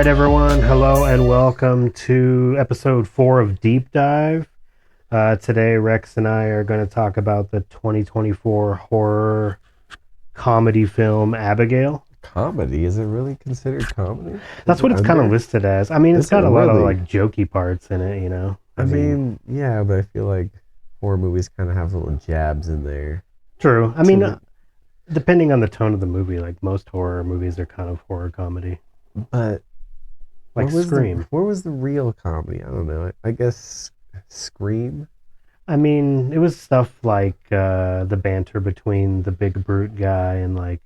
right, everyone. Hello and welcome to episode 4 of Deep Dive. Today, Rex and I are going to talk about the 2024 horror comedy film Abigail. Comedy? Is it really considered comedy? That's what it's kind of listed as. I mean, it's Is it got a lot of really? like jokey parts in it, you know. I mean, yeah, but I feel like horror movies kind of have little jabs in there. True. I To mean, the- depending on the tone of the movie, like most horror movies are kind of horror comedy, But like Scream. where was the real comedy? I don't know. I guess Scream. I mean, it was stuff like the banter between the big brute guy and like,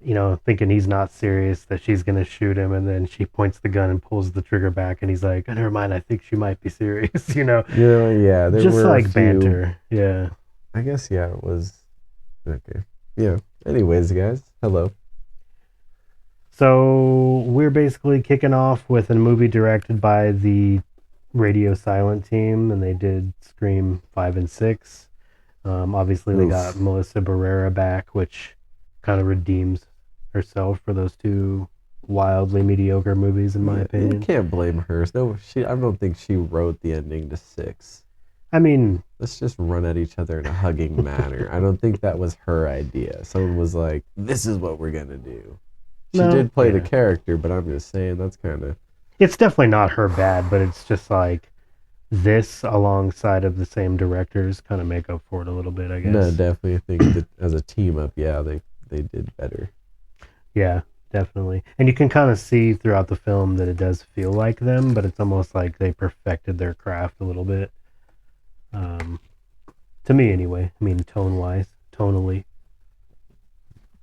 you know, thinking he's not serious, that she's gonna shoot him, and then she points the gun and pulls the trigger back, and he's like, oh, "Never mind, I think she might be serious," you know. Yeah, there Just were a like few. banter, yeah. I guess yeah, it was okay. Yeah. Anyways, guys, hello. So we're basically kicking off with a movie directed by the Radio Silent team, and they did Scream 5 and 6. Obviously, they got Oof. Melissa Barrera back, which kind of redeems herself for those two wildly mediocre movies, in my You opinion. can't blame her. No, I don't think she wrote the ending to 6. I mean, Let's just run at each other in a hugging manner. I don't think that was her idea. Someone was like, this is what we're going to do. She No, did play the yeah. character, but I'm just saying that's kind of... it's definitely not her bad, but it's just like this alongside of the same directors kind of make up for it a little bit, I guess. No, definitely think that as a team up, yeah, they did better. Yeah, definitely. And you can kind of see throughout the film that it does feel like them, but it's almost like they perfected their craft a little bit. To me, anyway. I mean, tone-wise, tonally.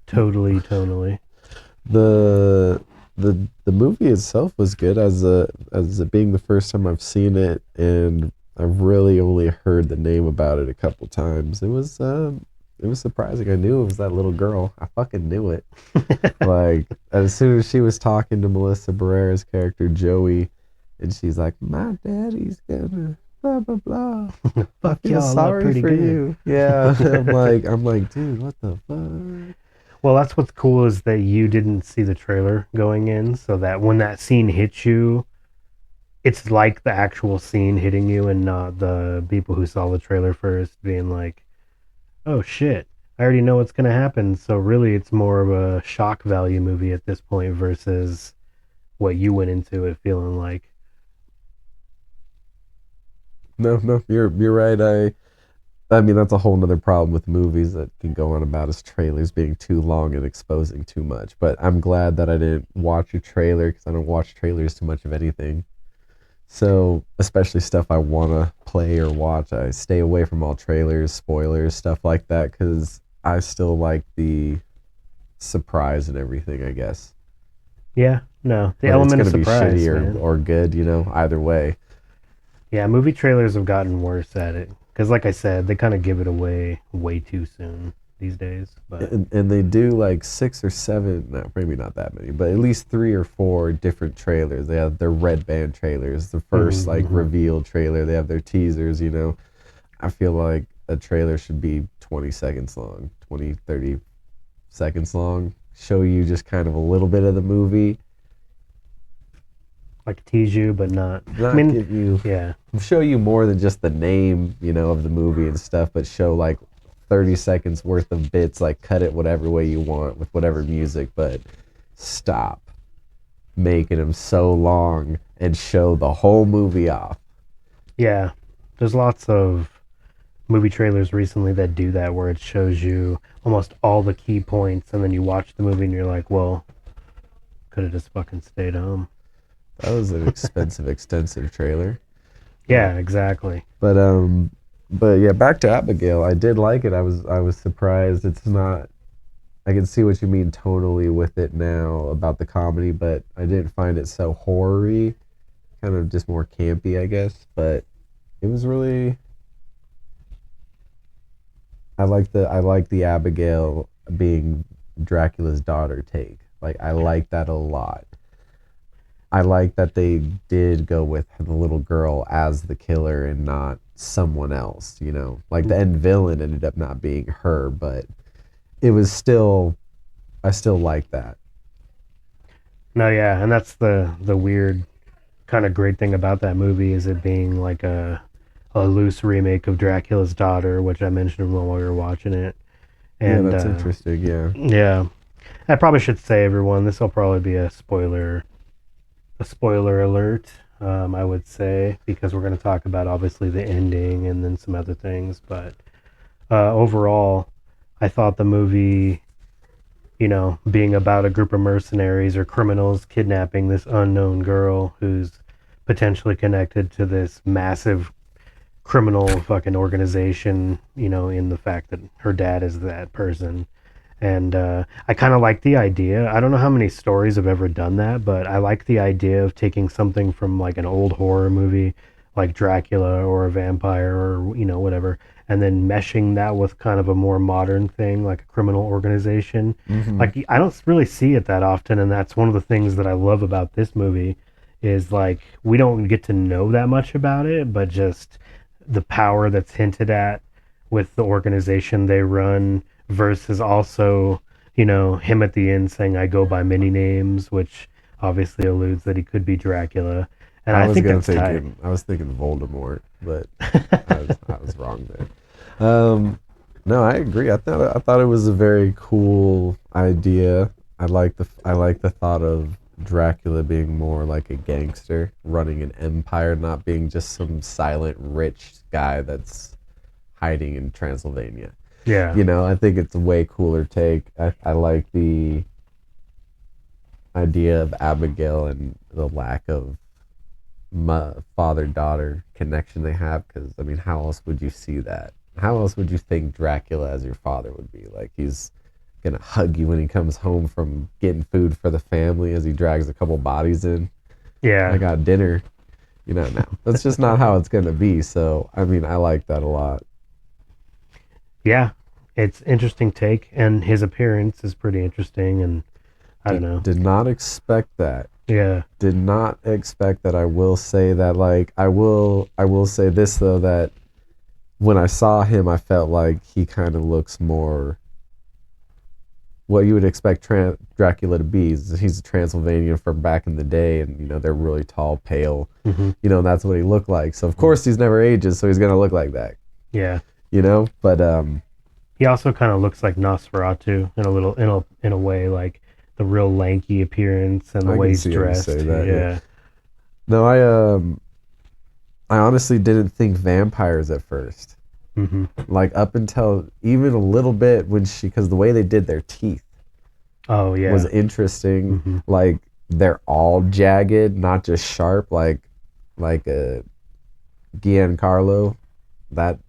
Totally tonally. The movie itself was good as it being the first time I've seen it, and I've really only heard the name about it a couple times. It was surprising. I knew it was that little girl. I fucking knew it. Like as soon as she was talking to Melissa Barrera's character Joey, and she's like, "My daddy's gonna blah blah blah." I Fuck feel y'all up sorry pretty for good. you. Yeah, I'm like, dude, what the fuck? Well, that's what's cool is that you didn't see the trailer going in, so that when that scene hits you, it's like the actual scene hitting you and not the people who saw the trailer first being like, oh shit, I already know what's going to happen. So really it's more of a shock value movie at this point versus what you went into it feeling like. No, you're right. I mean, that's a whole nother problem with movies that can go on about as trailers being too long and exposing too much. But I'm glad that I didn't watch a trailer because I don't watch trailers too much of anything. So, especially stuff I want to play or watch, I stay away from all trailers, spoilers, stuff like that because I still like the surprise and everything, I guess. Yeah, no, the Whether it's element going of to be surprise, shitty man. or good, either way. Yeah, movie trailers have gotten worse at it because, like I said, they kind of give it away way too soon these days. But And they do like 6 or 7, no, maybe not that many, but at least 3 or 4 different trailers. They have their red band trailers, the 1st like reveal trailer. They have their teasers. I feel like a trailer should be 20 seconds long, 20, 30 seconds long. Show you just kind of a little bit of the movie. like tease you, but not. Not I mean, give you, yeah, show you more than just the name, of the movie and stuff, but show like 30 seconds worth of bits, like cut it whatever way you want with whatever music, but stop making them so long and show the whole movie off. yeah. There's lots of movie trailers recently that do that, where it shows you almost all the key points, and then you watch the movie and you're like, well, could have just fucking stayed home. That was an extensive trailer. Yeah, exactly. But yeah, back to Abigail. I did like it. I was surprised. It's not. I can see what you mean tonally with it now about the comedy, but I didn't find it so horror-y. Kind of just more campy, I guess. But it was really. I like the Abigail being Dracula's daughter take. Like I like that a lot. I like that they did go with the little girl as the killer and not someone else, Like the end villain ended up not being her, but it was still, I still like that. No, yeah, and that's the weird kind of great thing about that movie is it being like a loose remake of Dracula's Daughter, which I mentioned while we were watching it. Yeah, And that's interesting. Yeah. yeah, I probably should say everyone, this will probably be a spoiler alert. I would say because we're going to talk about obviously the ending and then some other things, but overall, I thought the movie, being about a group of mercenaries or criminals kidnapping this unknown girl who's potentially connected to this massive criminal fucking organization, in the fact that her dad is that person. And I kind of like the idea. I don't know how many stories have ever done that, but I like the idea of taking something from like an old horror movie, like Dracula or a vampire or whatever, and then meshing that with kind of a more modern thing, like a criminal organization. Hmm. Like I don't really see it that often, and that's one of the things that I love about this movie. Is like we don't get to know that much about it, but just the power that's hinted at with the organization they run versus also, him at the end saying, I go by many names, which obviously alludes that he could be Dracula. And I I was think gonna that's think tight. I was thinking Voldemort, but I was wrong there. No, I agree. I thought it was a very cool idea. I like the thought of Dracula being more like a gangster running an empire, not being just some silent rich guy that's hiding in Transylvania. Yeah. I think it's a way cooler take. I like the idea of Abigail and the lack of father daughter connection they have. Because I mean, how else would you see that? How else would you think Dracula as your father would be? Like he's gonna hug you when he comes home from getting food for the family as he drags a couple bodies in. I Yeah. got dinner. No, that's just not how it's gonna be. So I mean, I like that a lot. Yeah. It's interesting take, and his appearance is pretty interesting. And I don't Did know. did not expect that. Yeah. Did not expect that. I will say that. Like I will say this though, that when I saw him, I felt like he kind of looks more what you would expect Dracula to be. He's a Transylvanian from back in the day, and they're really tall, pale. Hmm. That's what he looked like. So of course he's never ages, so he's gonna look like that. Yeah. But He also kind of looks like Nosferatu in a way, like the real lanky appearance and the I way can he's see how you say dressed. that. Yeah. Yeah. No, I honestly didn't think vampires at first. Hmm. Like up until even a little bit when because the way they did their teeth Oh was yeah. interesting. Hmm. Like they're all jagged, not just sharp, like a Giancarlo. That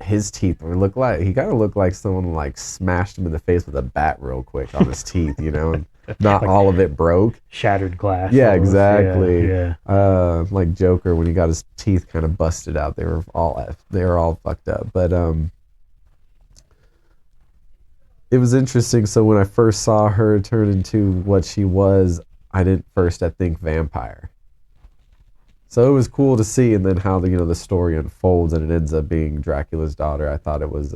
his teeth look like he kind of looked like someone like smashed him in the face with a bat real quick on his teeth, and not Like all of it broke. shattered glass Yeah, almost. Yeah. exactly. Yeah. Like Joker when he got his teeth kind of busted out, they were all fucked up. But it was interesting. So when I first saw her turn into what she was, I didn't first I think vampire. So it was cool to see, and then how the story unfolds and it ends up being Dracula's daughter. I thought it was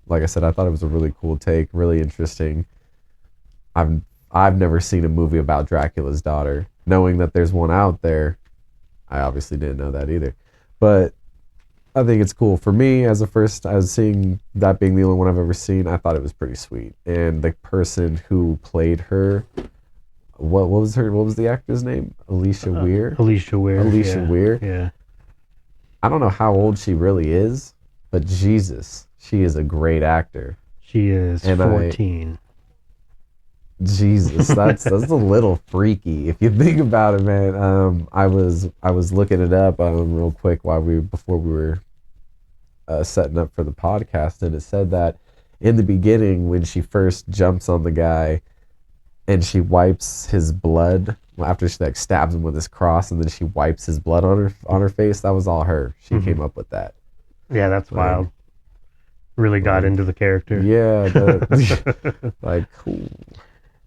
like I said, I thought it was a really cool take, really interesting. I've I've never seen a movie about Dracula's daughter. Knowing that there's one out there, I obviously didn't know that either. But I think it's cool for me as seeing that being the only one I've ever seen. I thought it was pretty sweet, and the person who played her, what was the actor's name? Alicia Weir. Alicia Weir. Alicia Yeah. Weir. Yeah. I don't know how old she really is, but Jesus, she is a great actor. She is And I 14. Jesus, that's a little freaky if you think about it, man. I was looking it up real quick before we were setting up for the podcast, and it said that in the beginning when she first jumps on the guy and she wipes his blood after she like stabs him with his cross, and then she wipes his blood on her face. That was all her. She Hmm. came up with that. Yeah, that's Like wild. Really got like into the character. yeah, like cool.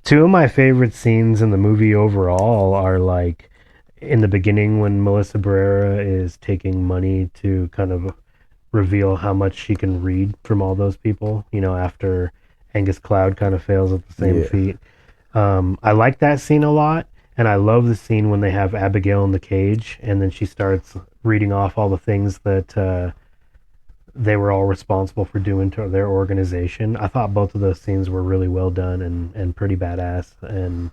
Two of my favorite scenes in the movie overall are like in the beginning when Melissa Barrera is taking money to kind of reveal how much she can read from all those people, after Angus Cloud kind of fails at the same Yeah. feat. I like that scene a lot, and I love the scene when they have Abigail in the cage, and then she starts reading off all the things that they were all responsible for doing to their organization. I thought both of those scenes were really well done and pretty badass, and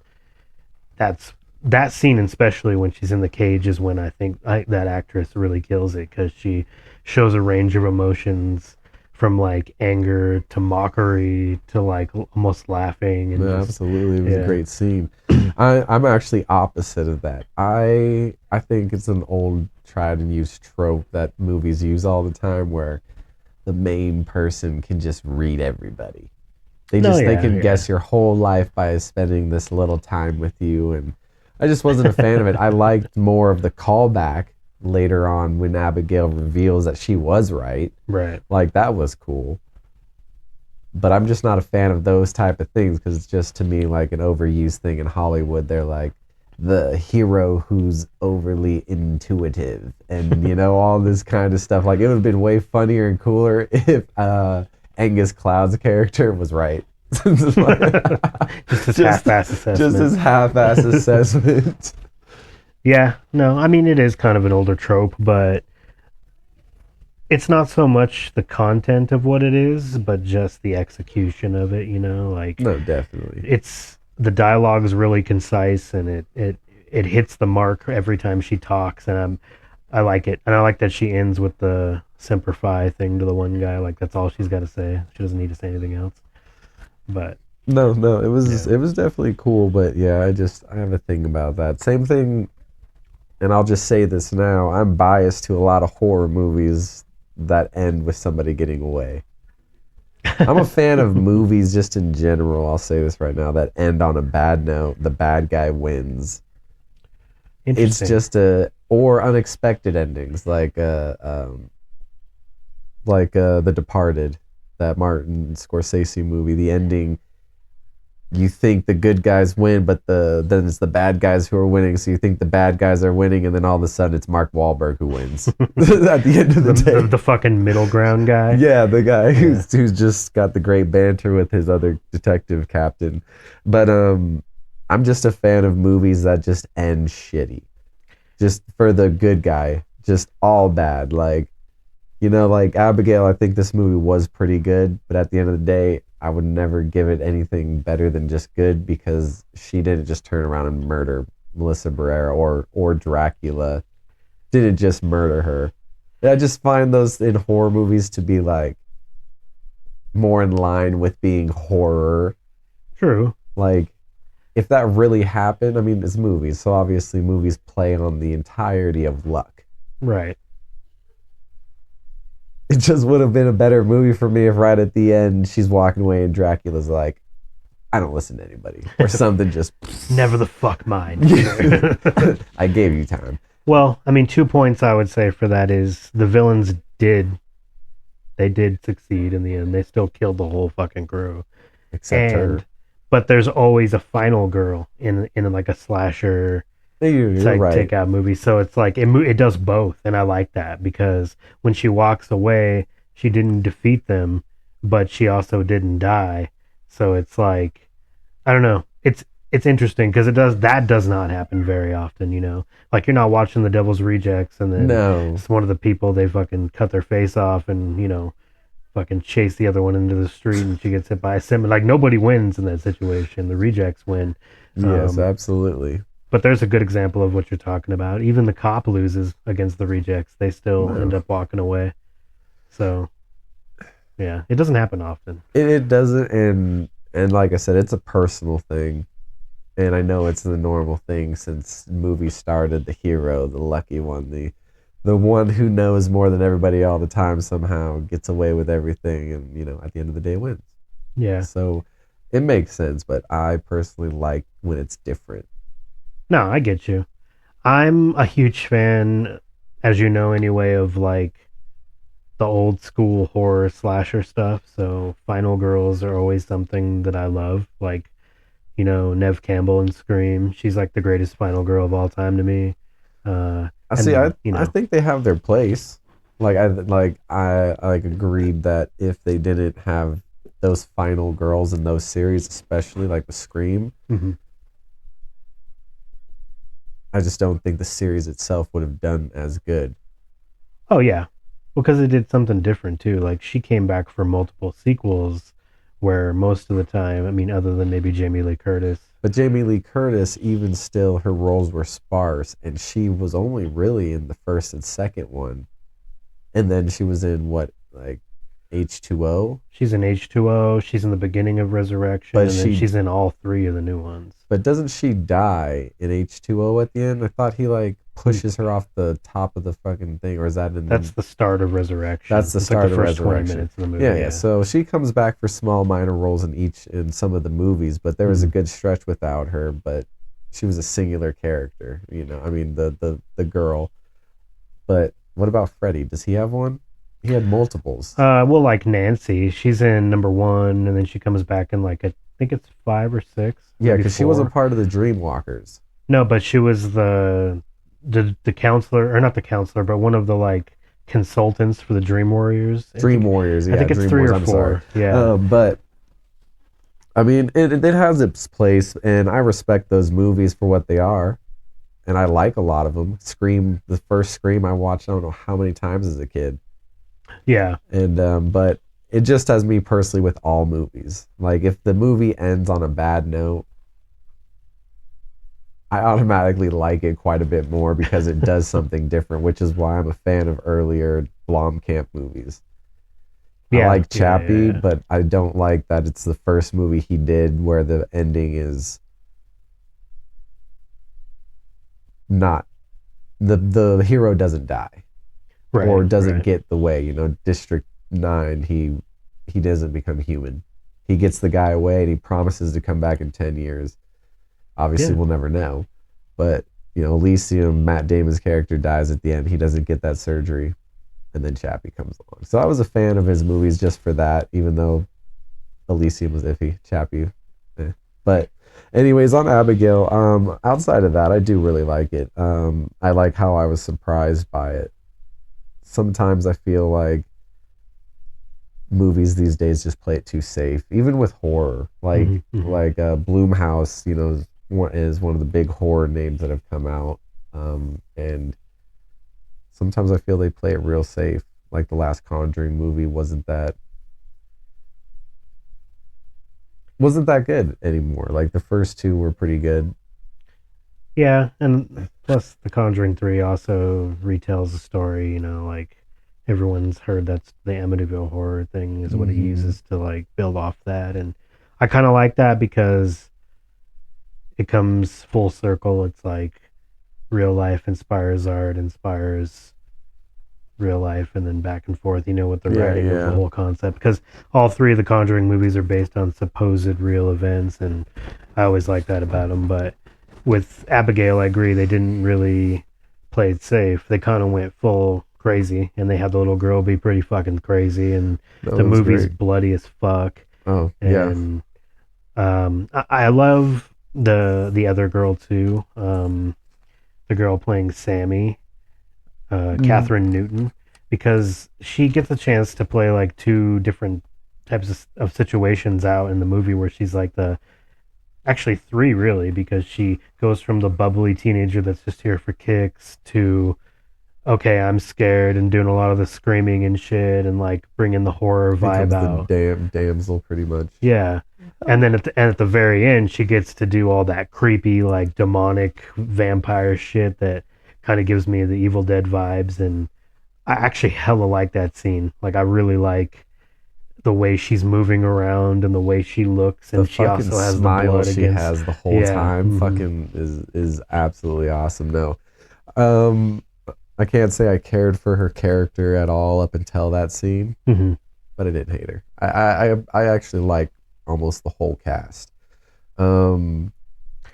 that's that scene, especially when she's in the cage, is when that actress really kills it because she shows a range of emotions from like anger to mockery to like almost laughing and No, just absolutely, it was a yeah. great scene. I'm actually opposite of that. I think it's an old tried and used trope that movies use all the time, where the main person can just read everybody. No, They yeah, can yeah. guess your whole life by spending this little time with you, and I just wasn't a fan of it. I liked more of the callback later on when Abigail reveals that she was right. Right. Like that was cool. But I'm just not a fan of those type of things because it's just to me like an overused thing in Hollywood. They're like the hero who's overly intuitive and all this kind of stuff. Like it would have been way funnier and cooler if Angus Cloud's character was right. Just his just half-ass just assessment. his half-ass assessment. Yeah, no, I mean it is kind of an older trope, but it's not so much the content of what it is, but just the execution of it. Like No, definitely. it's the dialogue is really concise and it hits the mark every time she talks, and I like it, and I like that she ends with the Semper Fi thing to the one guy. Like that's all she's got to say. She doesn't need to say anything else. But No, no, yeah, it was definitely cool, but yeah, I have a thing about that. Same thing, and I'll just say this now, I'm biased to a lot of horror movies that end with somebody getting away. I'm a fan of movies just in general, I'll say this right now, that end on a bad note, the bad guy wins. It's interesting. just a or unexpected endings like The Departed, that Martin Scorsese movie. The ending, you think the good guys win, but then it's the bad guys who are winning. So you think the bad guys are winning, and then all of a sudden it's Mark Wahlberg who wins at the end of the day. The fucking middle ground guy. Yeah, the guy Yeah, who's just got the great banter with his other detective captain. But I'm just a fan of movies that just end shitty. Just for the good guy, just all bad. Like Abigail, I think this movie was pretty good, but at the end of the day, I would never give it anything better than just good because she didn't just turn around and murder Melissa Barrera or Dracula. Didn't just murder her. I just find those in horror movies to be like more in line with being horror. true. Like if that really happened, I mean, it's movies, so obviously movies play on the entirety of luck. Right. It just would have been a better movie for me if right at the end she's walking away and Dracula's like, I don't listen to anybody. Or something just Never the fuck mind. I gave you time. Well, I mean, 2 points I would say for that is the villains did succeed in the end. They still killed the whole fucking crew. Except And her. but there's always a final girl in like a slasher You're type right. takeout movie. So it's like it does both, and I like that because when she walks away, she didn't defeat them, but she also didn't die. So it's like I don't know. It's interesting because it does not happen very often. Like you're not watching The Devil's Rejects, and then No. it's one of the people they fucking cut their face off, and fucking chase the other one into the street, and she gets hit by a semi. Like nobody wins in that situation. The rejects win. Yes, Um, absolutely. but there's a good example of what you're talking about. Even the cop loses against the rejects; they still end No. up walking away. So yeah, it doesn't happen often. It doesn't, and like I said, it's a personal thing. And I know it's the normal thing since movies started, the hero, the lucky one, the one who knows more than everybody all the time somehow gets away with everything and at the end of the day wins. Yeah. So it makes sense, but I personally like when it's different. No, I get you. I'm a huge fan, as you know anyway, of like the old school horror slasher stuff. So Final Girls are always something that I love. Like, Nev Campbell in Scream. She's like the greatest final girl of all time to me. I see. And I think they have their place. Like I agreed that if they didn't have those final girls in those series, especially like the Scream, Hmm. I just don't think the series itself would have done as good. Oh yeah, because it did something different too. Like she came back for multiple sequels, where most of the time, I mean, other than maybe Jamie Lee Curtis. But Jamie Lee Curtis, even still, her roles were sparse, and she was only really in the first and second one, and then she was in what, like H2O. She's in H2O. She's in the beginning of Resurrection, But and then she, she's in all three of the new ones. but doesn't she die in H2O at the end? I thought he like Hmm. pushes her off the top of the fucking thing, or is that in That's the? the start of That's Resurrection. the It's like the start of first 20 Resurrection. minutes of the Yeah, movie. yeah. Yeah. So she comes back for small minor roles in some of the movies, but there was a Hmm. good stretch without her. But she was a singular character. I mean the girl. But what about Freddie? Does he have one? He had multiples. Well, like Nancy, she's in number one, and then she comes back in like I think it's five or six, Yeah, maybe because she wasn't four. part of the Dreamwalkers. No, but she was the counselor, or not the counselor, but one of the like consultants for the Dream Warriors. Dream Warriors, I yeah, think it's Dream three Wars. or I'm sorry, four. Yeah, but I mean, it has its place, and I respect those movies for what they are, and I like a lot of them. Scream, the first Scream I watched, I don't know how many times as a kid, yeah, and but it just has me personally with all movies. Like if the movie ends on a bad note, I automatically like it quite a bit more because it does something different, which is why I'm a fan of earlier Blomkamp movies. I yeah, like yeah, yeah, Chappie, yeah. but I don't like that it's the first movie he did where the ending is not the hero doesn't die or Right, doesn't right. get the way. District 9, he doesn't become human. He gets the guy away and he promises to come back in 10 years. Obviously, Yeah, we'll never know. But, Elysium, Matt Damon's character dies at the end. He doesn't get that surgery. And then Chappie comes along. So I was a fan of his movies just for that, even though Elysium was iffy. Chappie. Eh. But, anyways, on Abigail, outside of that, I do really like it. I like how I was surprised by it. Sometimes I feel like movies these days just play it too safe, even with horror. hmm, Like hmm. like Bloomhouse, is one of the big horror names that have come out, and sometimes I feel they play it real safe. Like the last Conjuring movie wasn't that good anymore. Like the first two were pretty good. Yeah, and plus The Conjuring 3 also retells the story. Like everyone's heard that's the Amityville horror thing is what it Mm-hmm. uses to like build off that, and I kind of like that because it comes full circle. It's like real life inspires art, inspires real life, and then back and forth, with the Yeah, writing of the yeah. whole concept. Because all three of the Conjuring movies are based on supposed real events, and I always like that about them. But with Abigail, I agree, they didn't really play it safe. They kind of went full crazy, and they had the little girl be pretty fucking crazy, and That the was movie's great. bloody as fuck. Oh yeah. And I love the other girl too. The girl playing Sammy, Mm. Catherine Newton, because she gets a chance to play like two different types of situations out in the movie where she's like actually three really, because she goes from the bubbly teenager that's just here for kicks to okay, I'm scared and doing a lot of the screaming and shit and like bringing the horror vibe Becomes the out. damsel pretty much. Yeah. And then at the very end, she gets to do all that creepy, like demonic vampire shit that kind of gives me the Evil Dead vibes. And I actually hella like that scene. Like, I really like the way she's moving around and the way she looks. The And she fucking also has the smile blood she against. has the whole Yeah. time Mm-hmm. fucking is absolutely awesome. No. Um I can't say I cared for her character at all up until that scene, Mm-hmm. but I didn't hate her. I actually like almost the whole cast. Um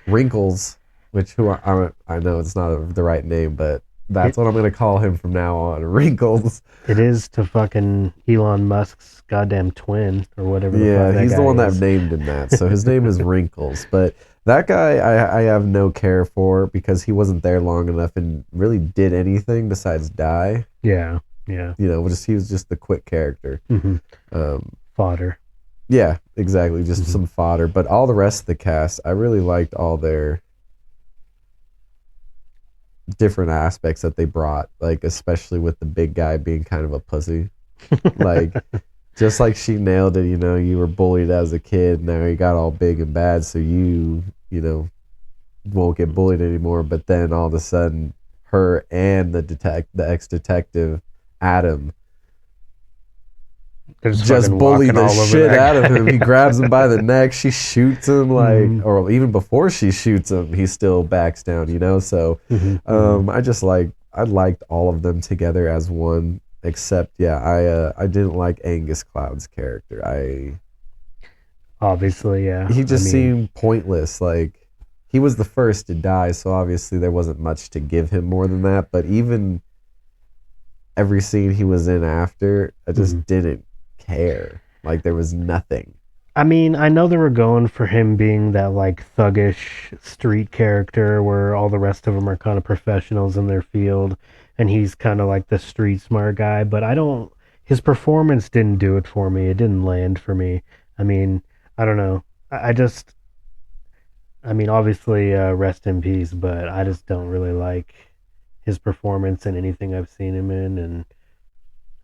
Wrinkles, which who I know it's not the right name, but that's It, what I'm gonna call him from now on. Wrinkles. it is to fucking Elon Musk's goddamn twin or whatever the fuck Yeah, that he's the guy one that is. named him that. So his name is Wrinkles. But that guy, I have no care for because he wasn't there long enough and really did anything besides die. Yeah. Yeah. He was just the quick character. Mm-hmm. Um, Fodder. Yeah, exactly. Just Hmm. some fodder. But all the rest of the cast, I really liked all their different aspects that they brought. Like especially with the big guy being kind of a pussy. Like just like she nailed it, you were bullied as a kid, now you got all big and bad, so won't get bullied anymore. But then all of a sudden, her and the ex detective Adam They're just fucking just bully walking the all over shit that out of him. He guy. grabs him by the neck. She shoots him like, Hmm. or even before she shoots him, he still backs down. So Hmm. Hmm. I liked all of them together as one. Except, yeah, I didn't like Angus Cloud's character. Obviously, yeah. He I just mean, seemed pointless. Like he was the first to die, so obviously there wasn't much to give him more than that. But even every scene he was in after, I mhm. just didn't care. Like there was nothing. I mean, I know they were going for him being that like thuggish street character where all the rest of them are kind of professionals in their field and he's kind of like the street smart guy, but I don't his performance didn't do it for me. It didn't land for me. I mean, I don't know. I just I mean, obviously rest in peace, but I just don't really like his performance in anything I've seen him in and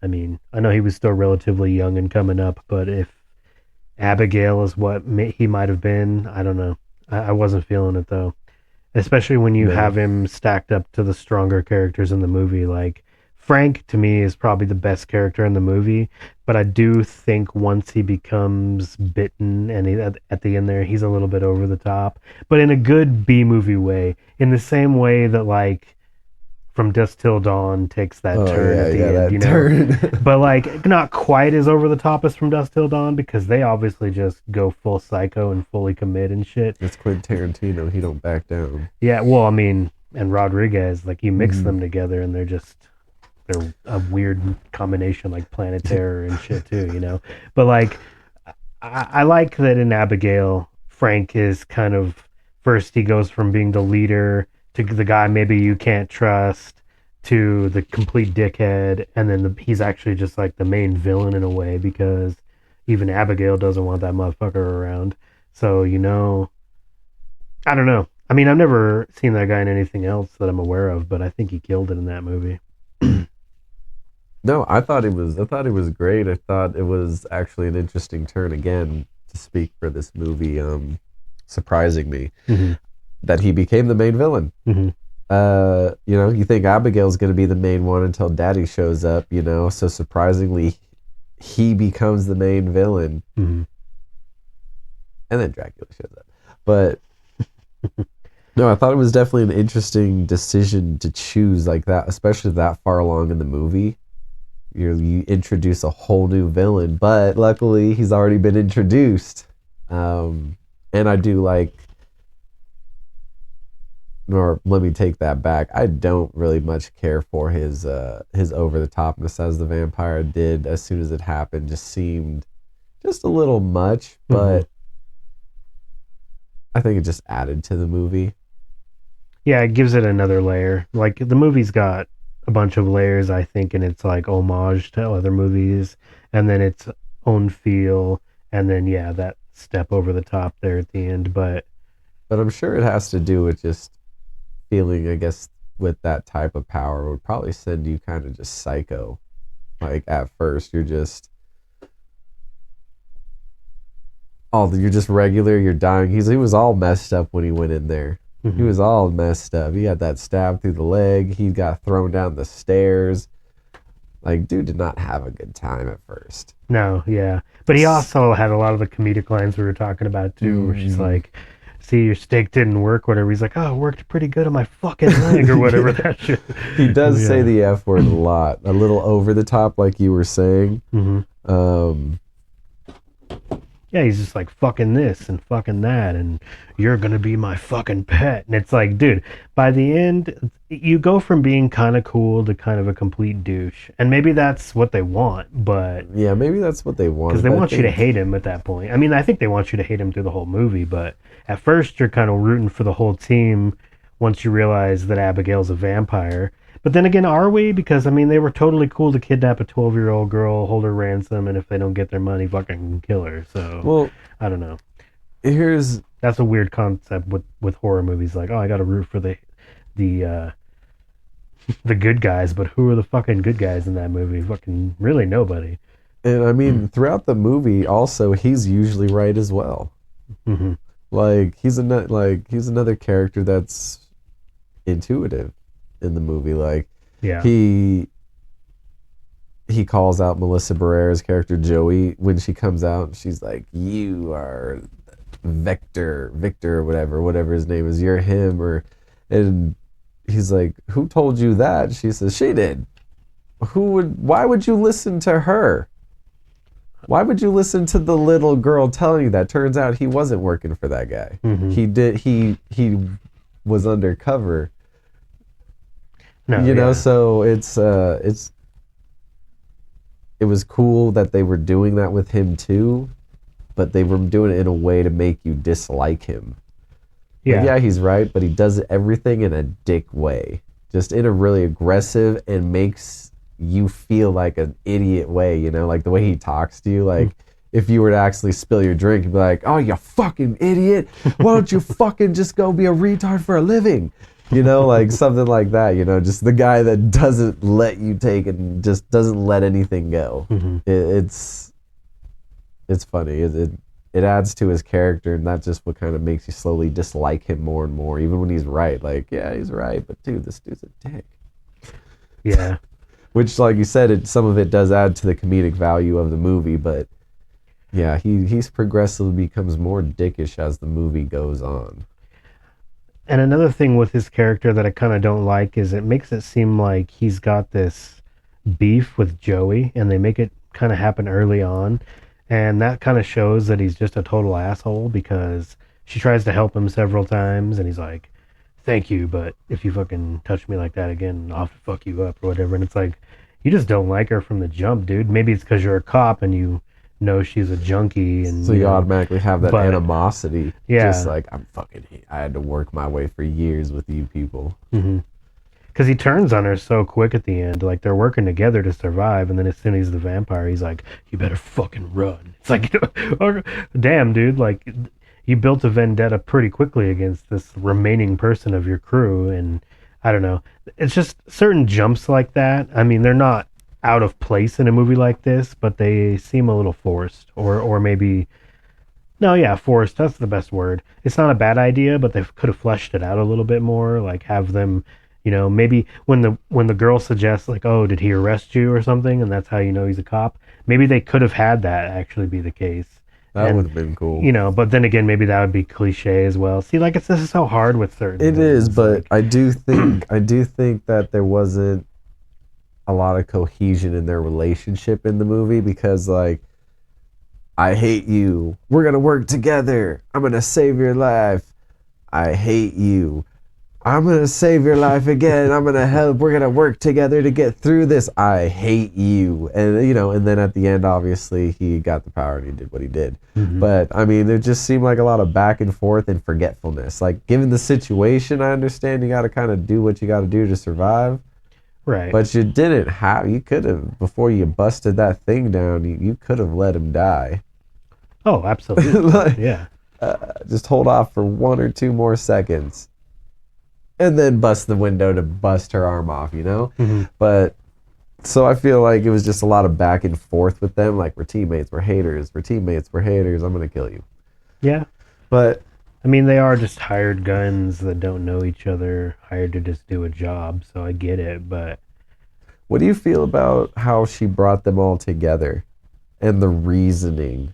I mean, I know he was still relatively young and coming up, but if Abigail is what he might have been. I don't know. I wasn't feeling it though, especially when you No. have him stacked up to the stronger characters in the movie. Like Frank to me is probably the best character in the movie, but I do think once he becomes bitten and at the end there, he's a little bit over the top, but in a good B movie way. In the same way that like from Dusk Till Dawn takes that Oh turn yeah, at the yeah, end, that turn. but like not quite as over the top as from Dusk Till Dawn because they obviously just go full psycho and fully commit and shit. It's Quentin Tarantino. He don't back down. Yeah, well, I mean, and Rodriguez, like you mix Mm-hmm. them together and they're a weird combination like Planet Terror and shit too. But like I like that in Abigail, Frank is kind of first he goes from being the leader to the guy maybe you can't trust to the complete dickhead, and then he's actually just like the main villain in a way because even Abigail doesn't want that motherfucker around. So I don't know. I mean, I've never seen that guy in anything else that I'm aware of, but I think he killed it in that movie. No, I thought it was great. I thought it was actually an interesting turn again to speak for this movie. Surprising me Hmm. that he became the main villain. Hmm. You think Abigail's going to be the main one until Daddy shows up. So surprisingly, he becomes the main villain, Hmm. and then Dracula shows up. But no, I thought it was definitely an interesting decision to choose like that, especially that far along in the movie. You introduce a whole new villain, but luckily he's already been introduced. Um, and I do like, or let me take that back. I don't really much care for his over the topness as the vampire did as soon as it happened. Just seemed just a little much, Hmm. but I think it just added to the movie. Yeah, it gives it another layer. Like the movie's got a bunch of layers, I think, and it's like homage to other movies, and then its own feel, and then yeah, that step over the top there at the end. But But I'm sure it has to do with just feeling, I guess, with that type of power would probably send you kind of just psycho. Like at first, you're just regular. You're dying. He was all messed up when he went in there. He mhm. was all messed up. He had that stab through the leg. He got thrown down the stairs. Like, dude did not have a good time at first. No, yeah, but he also had a lot of the comedic lines we were talking about too, where she's Mm-hmm. like, "See, your steak didn't work," whatever. He's like, "Oh, it worked pretty good on my fucking leg," or whatever Yeah. that shit. He does say Yeah. the F word a lot, a little over the top, like you were saying. Hmm. Um, Yeah, he's just like fucking this and fucking that, and you're gonna be my fucking pet. And it's like, dude, by the end, you go from being kind of cool to kind of a complete douche, and maybe that's what they want, but yeah, maybe that's what they because wanted, they but I want you to think, hate him at that point. I mean, I think they want you to hate him through the whole movie, but at first you're kind of rooting for the whole team once you realize that Abigail's a vampire. But then again, are we? Because I mean, they were totally cool to kidnap a 12-year-old girl, hold her ransom, and if they don't get their money, fucking kill her. So Well, I don't know. here's That's a weird concept with horror movies. Like, oh, I got to root for the the good guys, but who are the fucking good guys in that movie? Fucking really nobody. and I mean throughout the movie also he's usually right as well. Mm-hmm. Like he's another character that's intuitive in the movie. Like Yeah. he he calls out Melissa Barrera's character Joey when she comes out. She's like, "You are Victor, or whatever his name is. You're him." Or and he's like, "Who told you that?" She says, "She did." Who would? Why would you listen to her? Why would you listen to the little girl telling you that? Turns out he wasn't working for that guy. Mm-hmm. He did. He was undercover. No, You know, yeah. so it was cool that they were doing that with him too, but they were doing it in a way to make you dislike him. Like, Yeah. yeah, he's right, but he does everything in a dick way, just in a really aggressive and makes you feel like an idiot way. You know, like the way he talks to you. Like if you were to actually spill your drink, you'd be like, "Oh, you fucking idiot! Why don't you fucking just go be a retard for a living?" You know, like something like that. You know, just the guy that doesn't let you take it and just doesn't let anything go. Mm-hmm. It's funny. It adds to his character, and that's just what kind of makes you slowly dislike him more and more, even when he's right. Like, yeah, he's right, but dude, this dude's a dick. Yeah. Which, like you said, some of it does add to the comedic value of the movie, but yeah, he's progressively becomes more dickish as the movie goes on. And another thing with his character that I kind of don't like is it makes it seem like he's got this beef with Joey, and they make it kind of happen early on. And that kind of shows that he's just a total asshole because she tries to help him several times, and he's like, thank you, but if you fucking touch me like that again, I'll fuck you up or whatever. And it's like, you just don't like her from the jump, dude. Maybe it's because you're a cop and you know she's a junkie, and So you automatically have that but animosity, just yeah. like I had to work my way for years with you people. Mm-hmm. Because he turns on her so quick at the end. Like they're working together to survive, and then as soon as he's the vampire, he's like, "You better fucking run." It's like, oh, damn, dude. Like you built a vendetta pretty quickly against this remaining person of your crew, and I don't know. It's just certain jumps like that. I mean, they're not out of place in a movie like this, but they seem a little forced, or maybe no, yeah, forced. That's the best word. It's not a bad idea, but they could have fleshed it out a little bit more. Like have them, maybe when the girl suggests like, "Oh, did he arrest you or something?" and that's how you know he's a cop. Maybe they could have had that actually be the case. That would And have been cool. but then again, maybe that would be cliche as well. See, like this is so hard with certain It is, things. but Like, I do think that there wasn't a lot of cohesion in their relationship in the movie because like I hate you. We're going to work together. I'm going to save your life. I hate you. I'm going to save your life again. I'm going to help. We're going to work together to get through this. I hate you. And and then at the end obviously he got the power and he did what he did. mhm, But I mean, it just seemed like a lot of back and forth and forgetfulness. Like given the situation, I understand you got to kind of do what you got to do to survive. right? But you didn't have. You could have before you busted that thing down. You could have let him die. Oh, absolutely. Like, Yeah. just hold off for 1 or 2 more seconds, and then bust the window to bust her arm off. Hmm. But so I feel like it was just a lot of back and forth with them. Like we're teammates, we're haters, we're teammates, we're haters. I'm gonna kill you. Yeah. But I mean, they are just hired guns that don't know each other, hired to just do a job. So I get it, but what do you feel about how she brought them all together and the reasoning?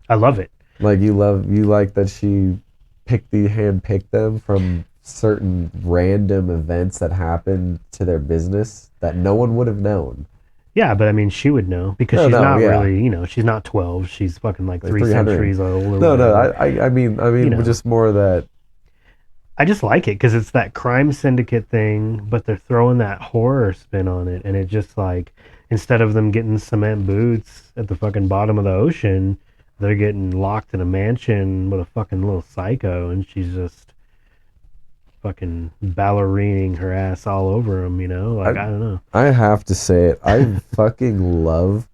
I love it. Like you like that she handpicked them from certain random events that happened to their business that no one would have known. Yeah, but I mean, she would know because No, she's no, not yeah, really, she's not 12. She's fucking like like three 300. centuries old or No, no, whatever. I mean, You know, just more that I just like it because it's that crime syndicate thing, but they're throwing that horror spin on it. And it just like, instead of them getting cement boots at the fucking bottom of the ocean, they're getting locked in a mansion with a fucking little psycho. And she's just, fucking ballerining her ass all over him, I like I don't know. I have to say it. I fucking love,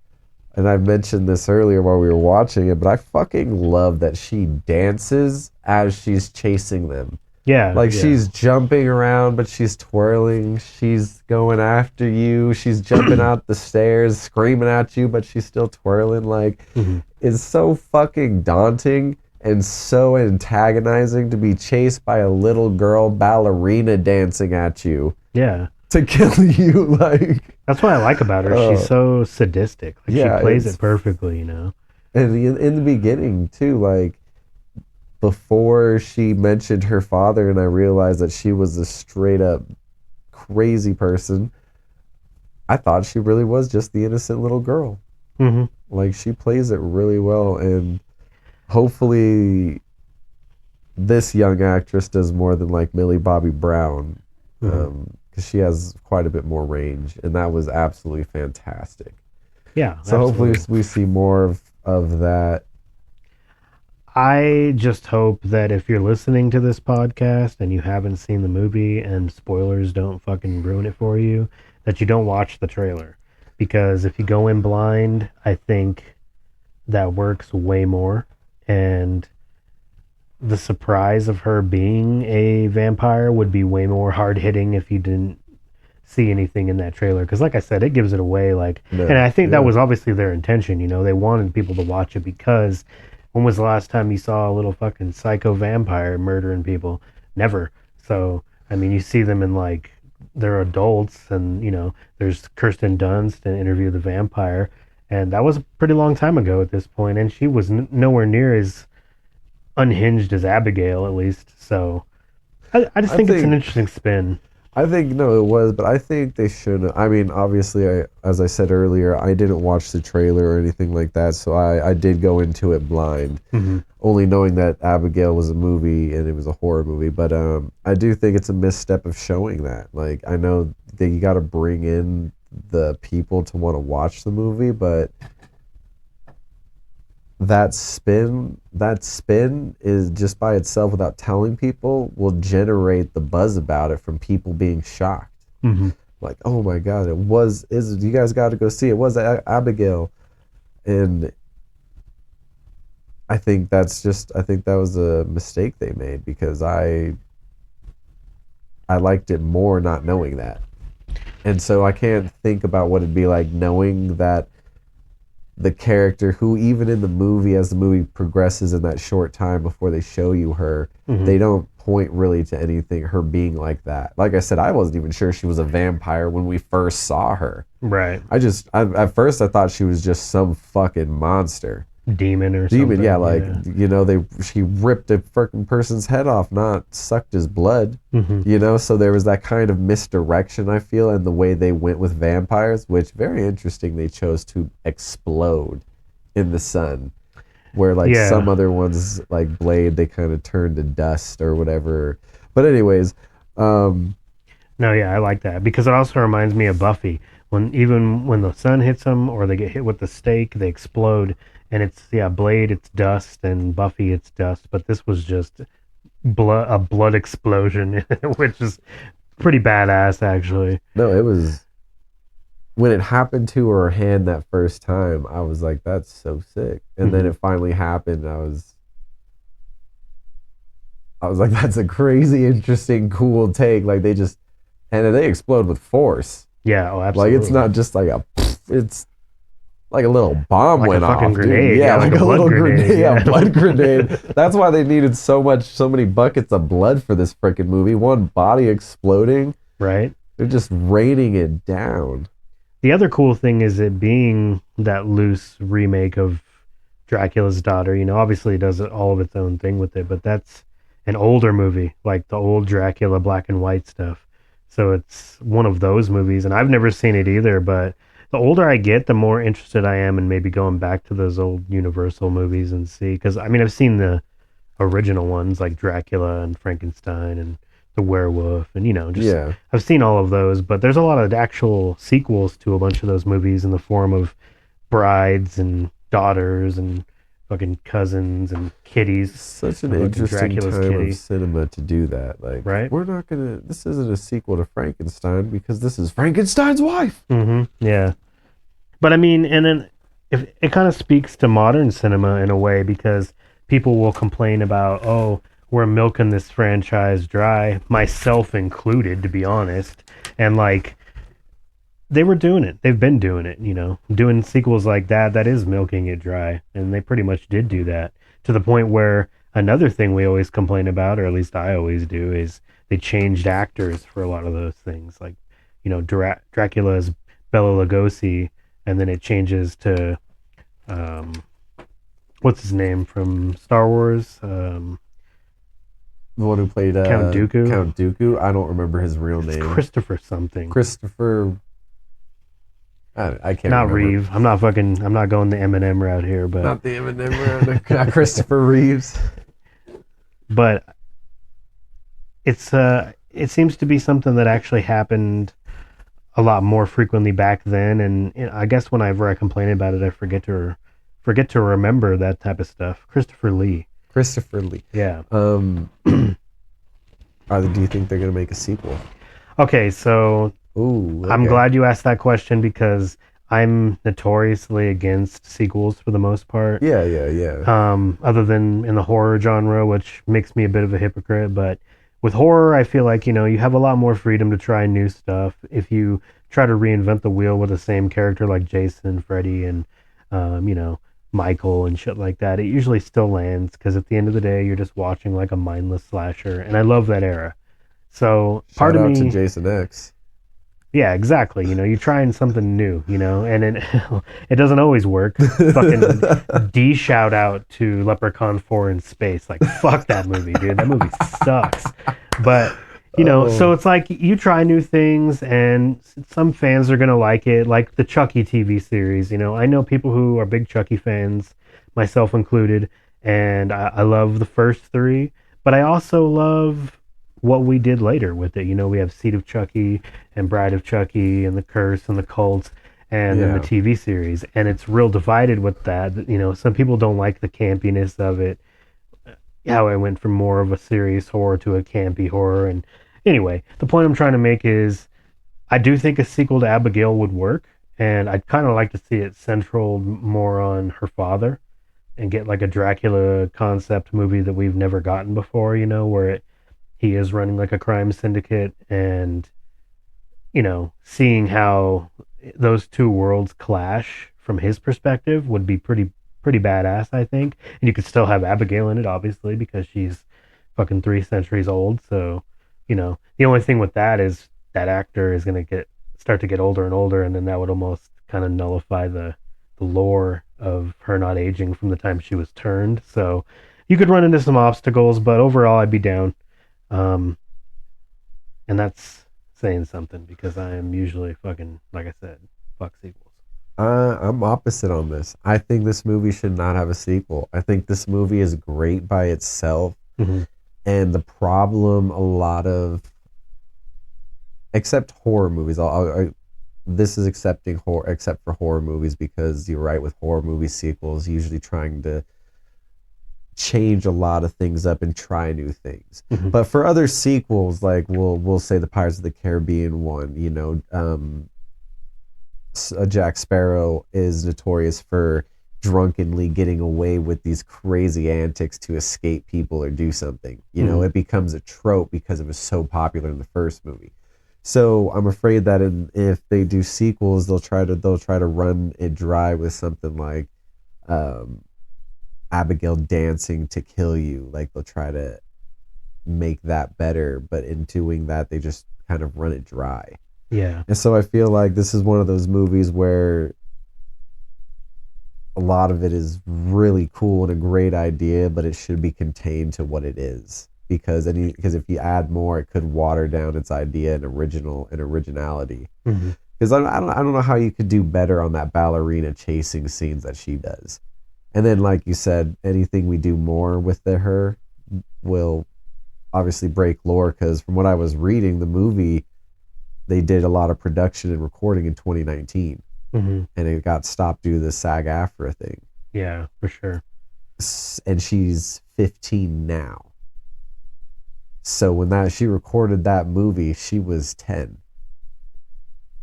and I mentioned this earlier while we were watching it, but I fucking love that she dances as she's chasing them. Yeah, Like yeah. she's jumping around, but she's twirling. She's going after you. She's jumping out the stairs, screaming at you, but she's still twirling. Like, Hmm. it's so fucking daunting and so antagonizing to be chased by a little girl ballerina dancing at you Yeah. to kill you. Like, That's what I like about her. She's uh, so sadistic. Like she yeah, plays it perfectly. and in the beginning too, like before she mentioned her father, and I realized that she was a straight up crazy person. I thought she really was just the innocent little girl. Hmm. Like she plays it really well, and hopefully this young actress does more than like Millie Bobby Brown, Hmm. because she has quite a bit more range, and that was absolutely fantastic. Yeah, So hopefully absolutely. we see more of that. I just hope that if you're listening to this podcast and you haven't seen the movie and spoilers don't fucking ruin it for you, that you don't watch the trailer. Because if you go in blind, I think that works way more. And the surprise of her being a vampire would be way more hard hitting if you didn't see anything in that trailer. Because, like I said, it gives it away. Like, and No, I think that yeah, was obviously their intention. They wanted people to watch it because when was the last time you saw a little fucking psycho vampire murdering people? Never. So, I mean, you see them in like they're adults, and there's Kirsten Dunst in Interview with the Vampire, and that was a pretty long time ago at this point, and she was nowhere near as unhinged as Abigail, at least. So, I just I think it's an think interesting spin. I think no, it was, but I think they should. I mean, obviously, as I said earlier, I didn't watch the trailer or anything like that, so I did go into it blind, Hmm. only knowing that Abigail was a movie and it was a horror movie. But I do think it's a misstep of showing that. Like, I know that you got to bring in the people to want to watch the movie, but that spin is just by itself, without telling people, will generate the buzz about it from people being shocked. Hmm. Like, oh my god, it was is you guys got to go see it. Was Abigail? And I think that was a mistake they made, because I liked it more not knowing that. And so I can't think about what it'd be like knowing that the character, who even in the movie, as the movie progresses in that short time before they show you her, Hmm. they don't point really to anything, her being like that. Like I said, I wasn't even sure she was a vampire when we first saw her. Right. At first I thought she was just some fucking monster. Demon or Demon, yeah, something. like, Yeah. she ripped a freaking person's head off, not sucked his blood. Hmm. So there was that kind of misdirection, I feel, in the way they went with vampires, which, very interesting, they chose to explode in the sun, where like some Yeah. other ones, like Blade, they kind of turned to dust or whatever. But anyways, um No, yeah, I like that because it also reminds me of Buffy. Even when the sun hits them or they get hit with the stake, they explode. And it's yeah, Blade, it's dust, and Buffy, it's dust. But this was just a blood explosion, which is pretty badass, actually. no, it was, when it happened to her hand that first time, I was like, that's so sick. And then Hmm. it finally happened. I was like, that's a crazy, interesting, cool take. Like, and they explode with force. Yeah. Oh, Like, it's absolutely. not just like it's like a little bomb Like a went fucking off, dude. grenade. Yeah, Yeah, like like a a blood little grenade. grenade, yeah, Yeah. blood grenade. That's why they needed so many buckets of blood for this freaking movie. One body exploding. Right. They're just raining it down. The other cool thing is it being that loose remake of Dracula's Daughter. Obviously it does all of its own thing with it, but that's an older movie, like the old Dracula black and white stuff. So it's one of those movies, and I've never seen it either. But the older I get, the more interested I am in maybe going back to those old Universal movies and see. Because I mean, I've seen the original ones like Dracula and Frankenstein and the werewolf and just Yeah. I've seen all of those, but there's a lot of actual sequels to a bunch of those movies in the form of brides and daughters and fucking cousins and kitties Such an and fucking interesting Dracula's time of kitty, cinema to do that. Like, right? we're not gonna. This isn't a sequel to Frankenstein because this is Frankenstein's wife. Yeah. But I mean, and then if it kind of speaks to modern cinema in a way because people will complain about, oh, we're milking this franchise dry, myself included, to be honest. And like they were doing it. They've been doing it, doing sequels like that. That is milking it dry. And they pretty much did do that to the point where another thing we always complain about, or at least I always do, is they changed actors for a lot of those things. Like, Dracula's Bela Lugosi, and then it changes to, um, what's his name from Star Wars? The one who played Count Dooku. Count Dooku. I don't remember his real It's name. Christopher something. Christopher. I can't Not remember. Reeve. I'm not fucking. I'm not going the Eminem route here, but Not the Eminem, not Christopher Reeves. but it seems to be something that actually happened a lot more frequently back then, and I guess whenever I complain about it, I forget to remember that type of stuff. Christopher Lee. Christopher Lee. Yeah. Do you think they're gonna make a sequel? Okay, so Ooh, I'm okay. glad you asked that question because I'm notoriously against sequels for the most part. Yeah, yeah, yeah. Other than in the horror genre, which makes me a bit of a hypocrite. But with horror, I feel like, you have a lot more freedom to try new stuff. If you try to reinvent the wheel with the same character like Jason, Freddy, and, Michael and shit like that, it usually still lands because at the end of the day, you're just watching like a mindless slasher. And I love that era. So part Shout of out to me, Jason X. yeah, exactly. You're trying something new, and it doesn't always work. Fucking D shout out to Leprechaun 4 in space. Like, fuck that movie, dude. That movie sucks. But, so Oh, it's like you try new things and some fans are going to like it, like the Chucky TV series. I know people who are big Chucky fans, myself included, and I love the first three, but I also love what we did later with it. We have Seed of Chucky and Bride of Chucky and The Curse and The Cult and then the yeah. TV series. And it's real divided with that. Some people don't like the campiness of it, how it went from more of a serious horror to a campy horror. And anyway, the point I'm trying to make is I do think a sequel to Abigail would work. And I'd kind of like to see it central more on her father and get like a Dracula concept movie that we've never gotten before, where he is running like a crime syndicate and seeing how those two worlds clash from his perspective would be pretty badass, I think. And you could still have Abigail in it, obviously, because she's fucking 3 centuries old. So, the only thing with that is that actor is gonna start to get older and older, and then that would almost kind of nullify the lore of her not aging from the time she was turned. So you could run into some obstacles, but overall I'd be down. Um, and that's saying something because I am usually fucking, like I said, fuck sequels. I'm opposite on this. I think this movie should not have a sequel. I think this movie is great by itself. Mm-hmm. And the problem, a lot of, except horror movies, this is accepting horror, except for horror movies, because you're right with horror movie sequels, usually trying to change a lot of things up and try new things. Mm-hmm. But for other sequels, like we'll say the Pirates of the Caribbean one, Jack Sparrow is notorious for drunkenly getting away with these crazy antics to escape people or do something. Mm-hmm. It becomes a trope because it was so popular in the first movie. So I'm afraid that if they do sequels, they'll try to run it dry with something like um, Abigail dancing to kill you. Like they'll try to make that better, but in doing that, they just kind of run it dry. Yeah. And so I feel like this is one of those movies where a lot of it is really cool and a great idea, but it should be contained to what it is. Because if you add more, it could water down its idea and originality. Mm-hmm. Because I don't know how you could do better on that ballerina chasing scenes that she does. And then, like you said, anything we do more with her will obviously break lore. Because from what I was reading, the movie, they did a lot of production and recording in 2019, Mm-hmm. and it got stopped due to the SAG-AFTRA thing. Yeah, for sure. and she's 15 now. So when that she recorded that movie, she was 10.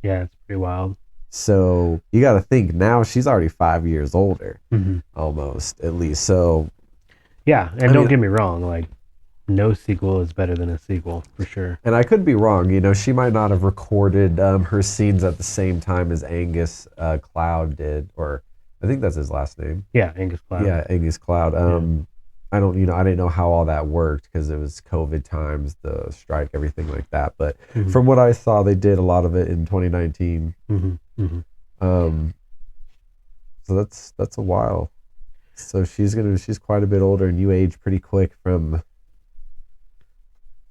Yeah, it's pretty wild. So you got to think now she's already 5 years older, Hmm. almost at least. So Yeah, and I don't mean, get me wrong, like no sequel is better than a sequel for sure. and I could be wrong. She might not have recorded her scenes at the same time as Angus Cloud did, or I think that's his last name. Yeah, Angus Cloud. Yeah, Angus Cloud. Yeah. I don't, I didn't know how all that worked because it was COVID times, the strike, everything like that. But Hmm. from what I saw, they did a lot of it in 2019. Hmm. Hmm. Um, so that's a while. So she's quite a bit older, and you age pretty quick from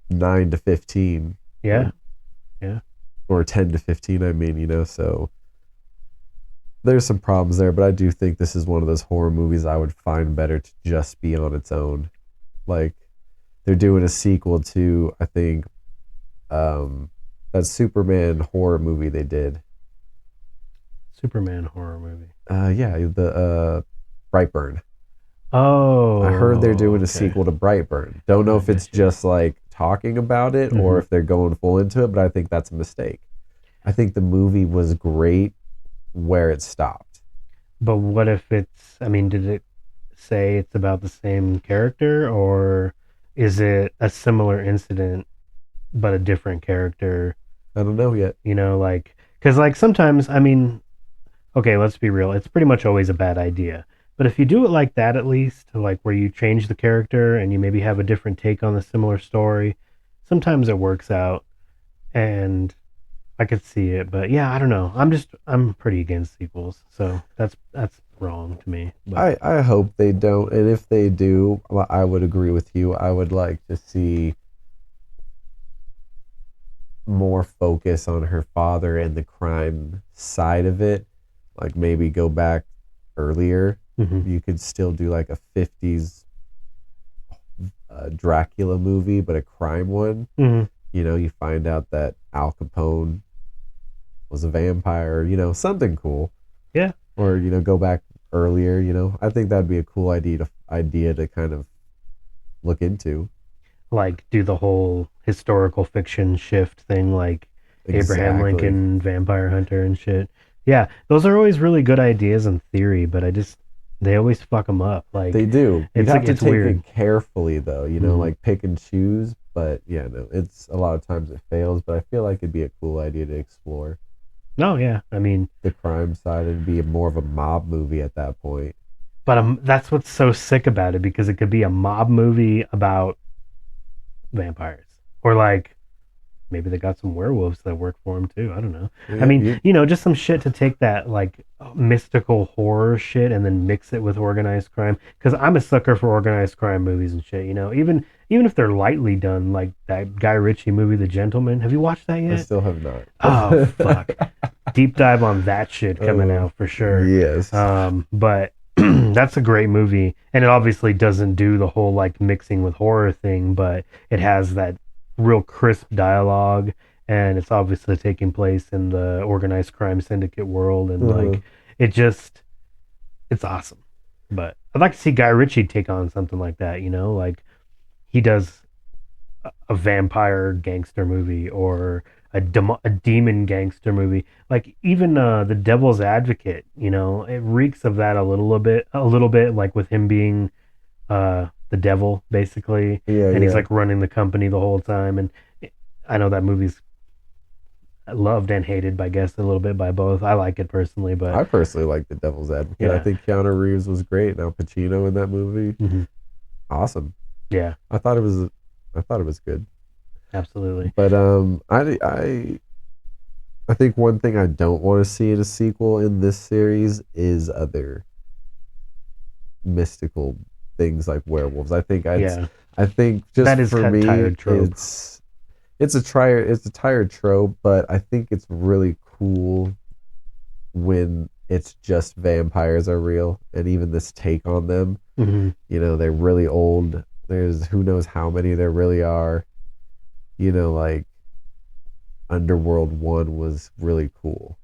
9 to 15, Yeah, yeah. or 10 to 15. I mean, so there's some problems there, but I do think this is one of those horror movies I would find better to just be on its own. Like they're doing a sequel to, I think, that Superman horror movie they did. Superman horror movie. Yeah, the Brightburn. I heard they're Oh, doing a okay. sequel to Brightburn. Don't know I if it's got you. just like talking about it or Hmm. if they're going full into it, but I think that's a mistake. I think the movie was great where it stopped. But what if it's? I mean, did it say it's about the same character, or is it a similar incident but a different character? I don't know yet. Like because like sometimes, I mean, okay, let's be real. It's pretty much always a bad idea. But if you do it like that, at least, like where you change the character and you maybe have a different take on a similar story, sometimes it works out. And I could see it, but yeah, I don't know. I'm pretty against sequels, so that's wrong to me. But I hope they don't, and if they do, well, I would agree with you. I would like to see more focus on her father and the crime side of it. Like maybe go back earlier. hmm. You could still do like a 50s Dracula movie, but a crime one. Hmm. You find out that Al Capone was a vampire, something cool. Yeah, Or, go back earlier, I think that'd be a cool idea to kind of look into. like do the whole historical fiction shift thing, like Abraham Exactly. Lincoln, Vampire Hunter, and shit. Yeah, those are always really good ideas in theory, but they always fuck them up. They Like do. You'd it's have like to it's take weird. it carefully though, Mm. like pick and choose. But yeah, no, it's a lot of times it fails. But I feel like it'd be a cool idea to explore No, yeah, I mean, the crime side and be more of a mob movie at that point. but that's what's so sick about it because it could be a mob movie about vampires, or like maybe they got some werewolves that work for them too. I don't know. I Yeah, mean, just some shit to take that like mystical horror shit and then mix it with organized crime. Because I'm a sucker for organized crime movies and shit. Even if they're lightly done, like that Guy Ritchie movie, The Gentleman. Have you watched that I yet? still have not. Oh fuck, deep dive on that shit coming Oh, out for sure. yes. But that's a great movie, and it obviously doesn't do the whole like mixing with horror thing, but it has that real crisp dialogue, and it's obviously taking place in the organized crime syndicate world, and Uh-huh. like it just it's awesome. But I'd like to see Guy Ritchie take on something like that. Like he does a vampire gangster movie or a demon gangster movie. Like even the Devil's Advocate, it reeks of that a little bit, like with him being the devil basically, Yeah, and he's yeah. like running the company the whole time. And I know that movie's loved and hated, by guess a little bit by both. I like it personally, but I personally like The Devil's Advocate. I yeah, think Keanu Reeves was great. Now Pacino in that movie, hmm, awesome. yeah, I thought it was, I thought it was good. absolutely, But I think one thing I don't want to see in a sequel in this series is other mystical things like werewolves. yeah. I think just That is for me tired trope. it's a tired trope, but I think it's really cool when it's just vampires are real and even this take on them. Hmm. They're really old. There's who knows how many there really are. Like Underworld 1 was really cool.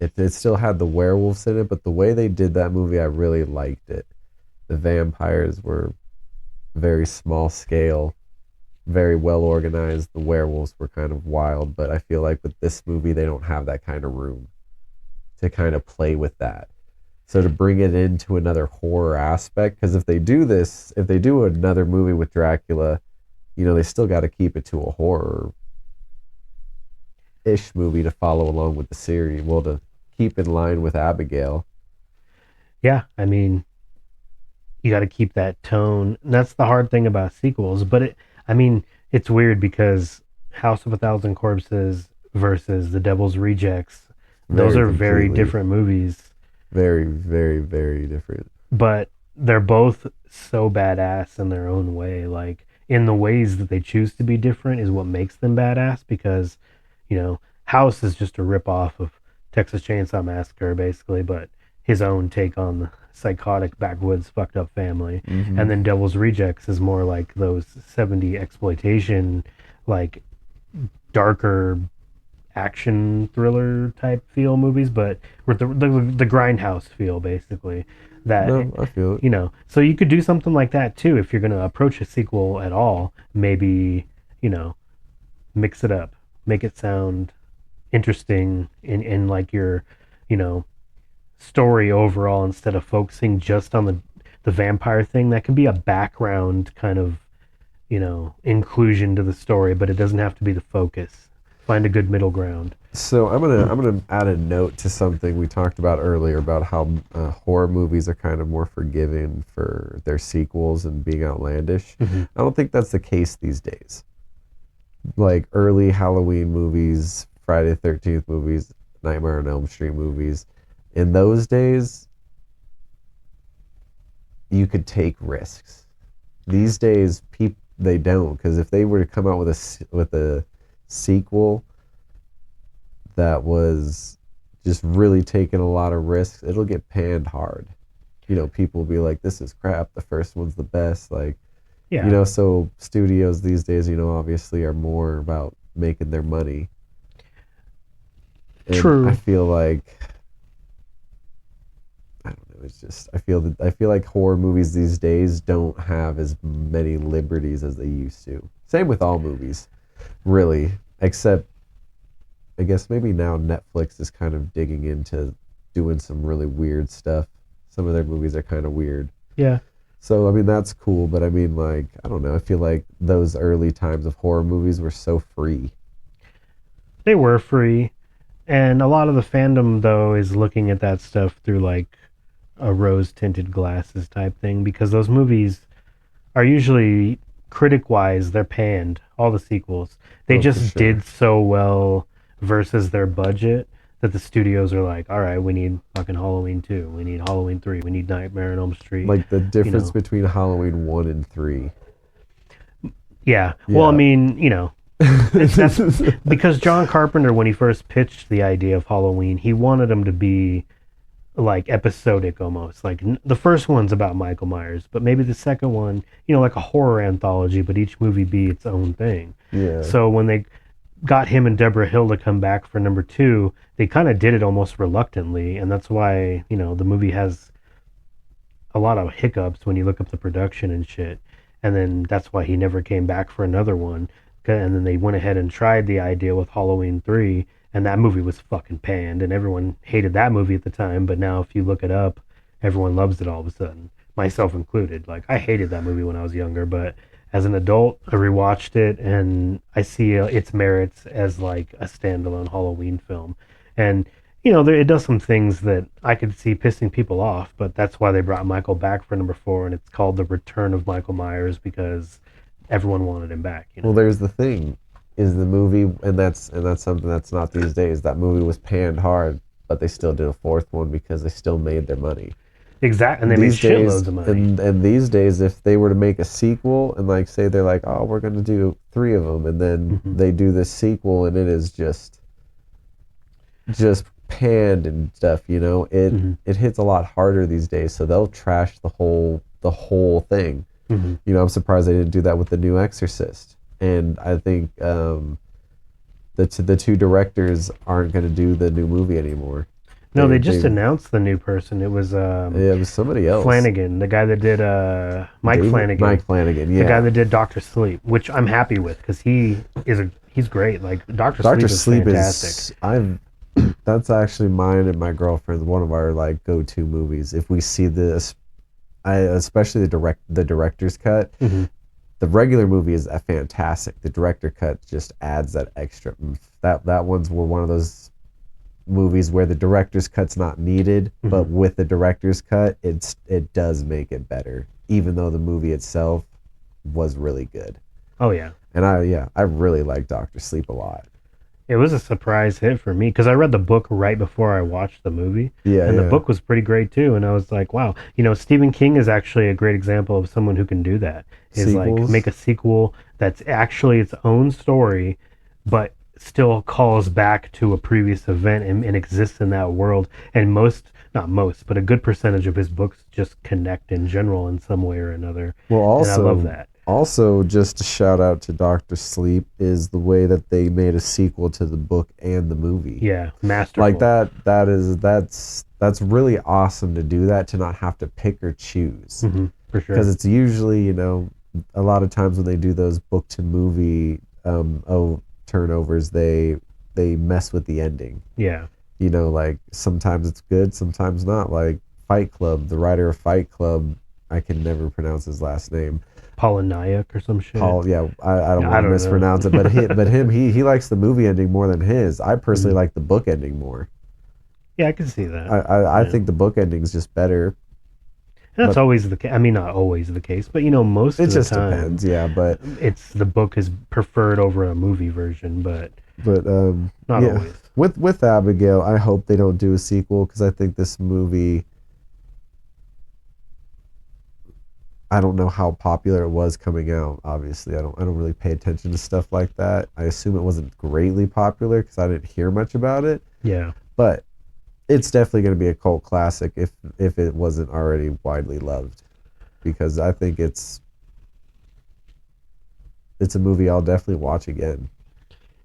It still had the werewolves in it, but the way they did that movie, I really liked it. The vampires were very small scale, very well organized. The werewolves were kind of wild, but I feel like with this movie, they don't have that kind of room to kind of play with that. So to bring it into another horror aspect, because if they do this, if they do another movie with Dracula, they still got to keep it to a horror ish movie to follow along with the series. Well, to keep in line with Abigail. Yeah, I mean, you got to keep that tone. And that's the hard thing about sequels. But I mean, it's weird because House of a Thousand Corpses versus The Devil's Rejects, those Very are very completely, different movies, very, very, very different. but they're both so badass in their own way. Like in the ways that they choose to be different is what makes them badass because, House is just a rip off of Texas Chainsaw Massacre basically, but his own take on the psychotic backwoods fucked up family. Mm-hmm. And then Devil's Rejects is more like those 70 exploitation, like darker action thriller type feel movies, but with the grindhouse feel basically. That No, I feel it. so you could do something like that too if you're going to approach a sequel at all. Maybe mix it up, make it sound interesting in like your you know story overall instead of focusing just on the vampire thing. That can be a background kind of inclusion to the story, but it doesn't have to be the focus. Find a good middle ground. So I'm gonna add a note to something we talked about earlier about how horror movies are kind of more forgiving for their sequels and being outlandish. Mm-hmm. I don't think that's the case these days. Like early Halloween movies, Friday the 13th movies, Nightmare on Elm Street movies. In those days, you could take risks. These days, people they don't, because if they were to come out with a sequel that was just really taking a lot of risks, it'll get panned hard. People will be like, "This is crap. The first one's the best." Like, Yeah, so studios these days, obviously are more about making their money, and I true. feel like I don't know. It's just I feel like horror movies these days don't have as many liberties as they used to. Same with all movies, really, except I guess maybe now Netflix is kind of digging into doing some really weird stuff. Some of their movies are kind of weird. Yeah, So I mean that's cool, but I mean like I don't know. I feel like those early times of horror movies were so free. they were free, and a lot of the fandom though is looking at that stuff through like a rose tinted glasses type thing because those movies are usually critic wise they're panned. All the sequels they Oh, for just sure. did so well versus their budget that the studios are like, all right, we need fucking Halloween 2, we need Halloween 3, we need Nightmare on Elm Street. Like the you difference know between Halloween 1 and 3. yeah, well, I Yeah. mean, that's because John Carpenter, when he first pitched the idea of Halloween, he wanted them to be like episodic almost. Like the first one's about Michael Myers, but maybe the second one, like a horror anthology, but each movie be its own thing. Yeah. So when they got him and Deborah Hill to come back for number two, they kind of did it almost reluctantly, and that's why the movie has a lot of hiccups when you look up the production and shit. And then that's why he never came back for another one. And then they went ahead and tried the idea with Halloween 3, and that movie was fucking panned, and everyone hated that movie at the time. But now, if you look it up, everyone loves it all of a sudden, myself included. Like, I hated that movie when I was younger, but as an adult, I rewatched it, and I see its merits as like a standalone Halloween film. And it does some things that I could see pissing people off, but that's why they brought Michael back for number four, and it's called The Return of Michael Myers because everyone wanted him back. Well, there's the thing, is the movie, and that's something that's not these days. That movie was panned hard, but they still did a fourth one because they still made their money. Exactly, and they made These days, shitloads of money. and these days, if they were to make a sequel and like say they're like, oh, we're gonna do three of them, and then Hmm. they do this sequel and it is just panned and stuff, it Hmm. it hits a lot harder these days. So they'll trash the whole thing. Hmm. I'm surprised they didn't do that with the new Exorcist. And I think the two directors aren't going to do the new movie anymore. No, they they just announced the new person. It was it was somebody else. Flanagan, the guy that did Mike Mike Flanagan, Flanagan, the guy yeah. that did Doctor Sleep, which I'm happy with because he's great. Like Doctor Doctor Sleep is Sleep fantastic. is I've that's actually mine and my girlfriend's one of our like go-to movies. If we see this, I especially the director's cut. Hmm. The regular movie is a fantastic. The director cut just adds that extra oomph. That one's were one of those movies where the director's cut's not needed, Hmm. but with the director's cut, it does make it better, even though the movie itself was really good. Oh yeah, And I really like Doctor Sleep a lot. it was a surprise hit for me because I read the book right before I watched the movie, Yeah, and the yeah. book was pretty great too. And I was like, wow, Stephen King is actually a great example of someone who can do that. Is like make Sequels. a sequel that's actually its own story, but still calls back to a previous event and exists in that world. And not most, but a good percentage of his books just connect in general in some way or another. Well, And I love that. also just a shout out to Doctor Sleep is the way that they made a sequel to the book and the movie. Yeah, Like masterful. that's really awesome to do that, to not have to pick or choose. For Because sure. it's usually, a lot of times when they do those book to movie turnovers, they mess with the ending. Yeah. Like sometimes it's good, sometimes not. Like Fight Club, the writer of Fight Club, I can never pronounce his last name. Polinayak or some shit. Paul, yeah, I don't Yeah, want I to don't mispronounce it, but know. he likes the movie ending more than his. I personally Mhm. like the book ending more. Yeah, I can see that. I Yeah. think the book ending is just better, And that's but always the case. I mean, not always the case, but most it of the just time, depends. Yeah, it's the book is preferred over a movie version, but but not yeah, always. with Abigail, I hope they don't do a sequel because I think this movie. I don't know how popular it was coming out. Obviously, I don't really pay attention to stuff like that. I assume it wasn't greatly popular because I didn't hear much about it. Yeah. But it's definitely going to be a cult classic if it wasn't already widely loved, because I think it's a movie I'll definitely watch again.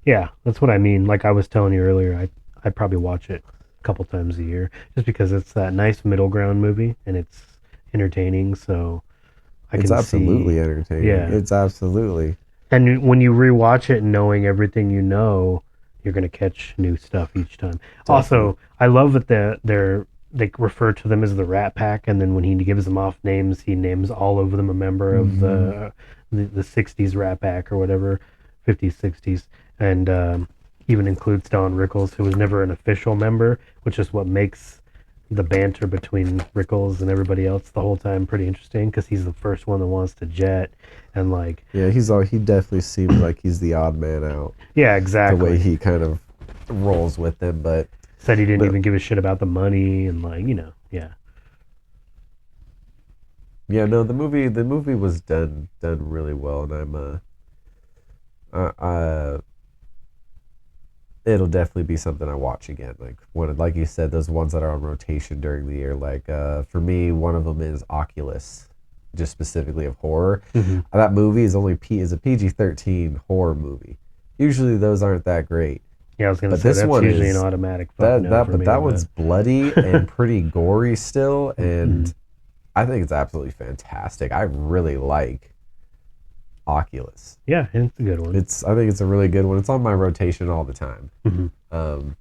Yeah, that's what I mean. Like I was telling you earlier, I probably watch it a couple times a year just because it's that nice middle ground movie and it's entertaining, so I It's can see. absolutely entertaining. Yeah. It's absolutely And when you rewatch it knowing everything you know, you're gonna catch new stuff each time. definitely. Also, I love that they refer to them as the Rat Pack, and then when he gives them off names, he names all of them a member of Mm-hmm. the '60s Rat Pack or whatever, '50s, '60s, and even includes Don Rickles, who was never an official member, which is what makes the banter between Rickles and everybody else the whole time pretty interesting because he's the first one that wants to jet and like Yeah, he definitely seems like he's the odd man out. yeah, The way exactly. he kind of rolls with them, Said he didn't but even give a shit about the money and like, yeah. yeah, no, the movie was done really well, and uh it'll definitely be something I watch again. Like you said, those ones that are on rotation during the year. Like for me, one of them is Oculus, just specifically of horror. Hmm. That movie is a PG-13 horror movie. Usually those aren't that great, Yeah, I was gonna but say this that's one usually an is automatic fuck no for but me, that but one's bloody and pretty gory still, mhm. and I think it's absolutely fantastic. I really like Oculus. Yeah, it's a good one. I think it's a really good one. It's on my rotation all the time. Hmm. Um,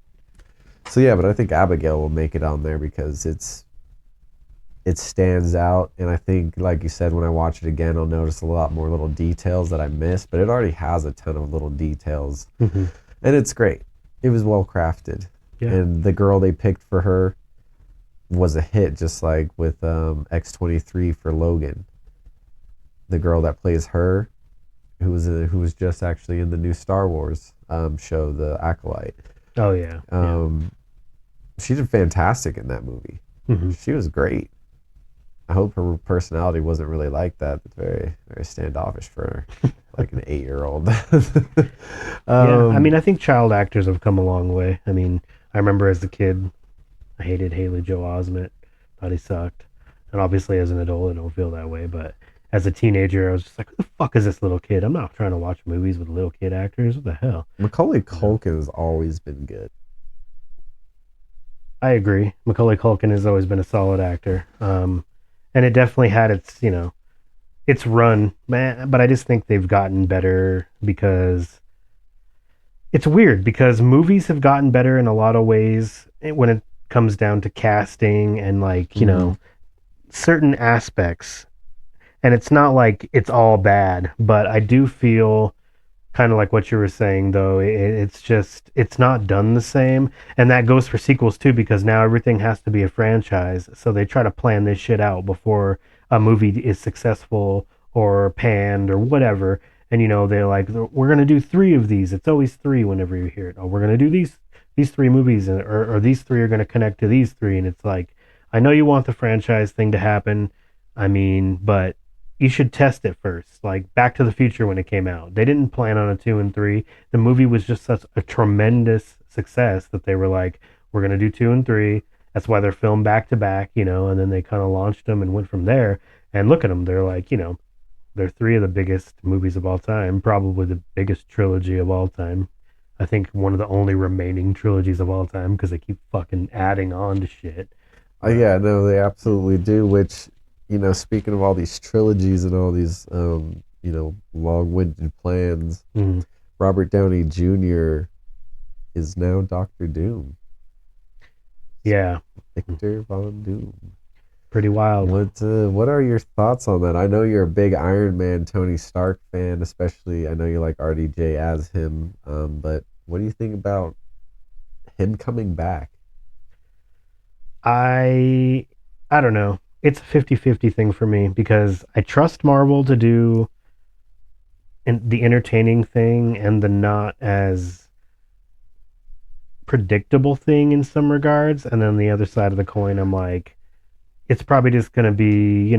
so yeah, but I think Abigail will make it on there because it stands out, and I think, like you said, when I watch it again, I'll notice a lot more little details that I missed. But it already has a ton of little details, Hmm. and it's great. It was well crafted, Yeah. and the girl they picked for her was a hit, just like with X-23 for Logan. The girl that plays her, who was just actually in the new Star Wars show, The Acolyte. Oh yeah. Yeah. Um, she did fantastic in that movie. Hmm. She was great. I hope her personality wasn't really like that. It's very very standoffish for like an 8-year-old. Yeah. I um, mean, I think child actors have come a long way. I mean, I remember as a kid, I hated Haley Joe Osment, thought he sucked, and obviously as an adult, I don't feel that way. But as a teenager, I was just like, "Who the fuck is this little kid? I'm not trying to watch movies with little kid actors. What the hell?" Macaulay You know? Culkin has always been good. I agree. Macaulay Culkin has always been a solid actor, and it definitely had its its run, man. But I just think they've gotten better because it's weird because movies have gotten better in a lot of ways when it comes down to casting and like Hmm. certain aspects. And it's not like it's all bad, but I do feel kind of like what you were saying though it's just it's not done the same, and that goes for sequels too because now everything has to be a franchise, so they try to plan this shit out before a movie is successful or panned or whatever. And they're like, we're going to do three of these. It's always three whenever you hear it. Oh, we're going to do these three movies, or these three are going to connect to these three. And it's like, I know you want the franchise thing to happen, I mean, but you should test it first. Like Back to the Future when it came out, they didn't plan on a two and three. The movie was just such a tremendous success that they were like, we're gonna do two and three. That's why they're filmed back to back, and then they kind of launched them and went from there. And look at them, they're like, they're three of the biggest movies of all time, probably the biggest trilogy of all time. I think one of the only remaining trilogies of all time because they keep fucking adding on to shit. But Yeah, no, they absolutely do. Which, speaking of all these trilogies and all these, long-winded plans, mm, Robert Downey Jr. is now Doctor Doom. yeah, Victor Von Doom. pretty wild. What are your thoughts on that? I know you're a big Iron Man Tony Stark fan, especially I know you like RDJ as him. But what do you think about him coming back? I I don't know. It's a 50-50 thing for me because I trust Marvel to do the entertaining thing and the not as predictable thing in some regards. And then the other side of the coin, I'm like, it's probably just going to be,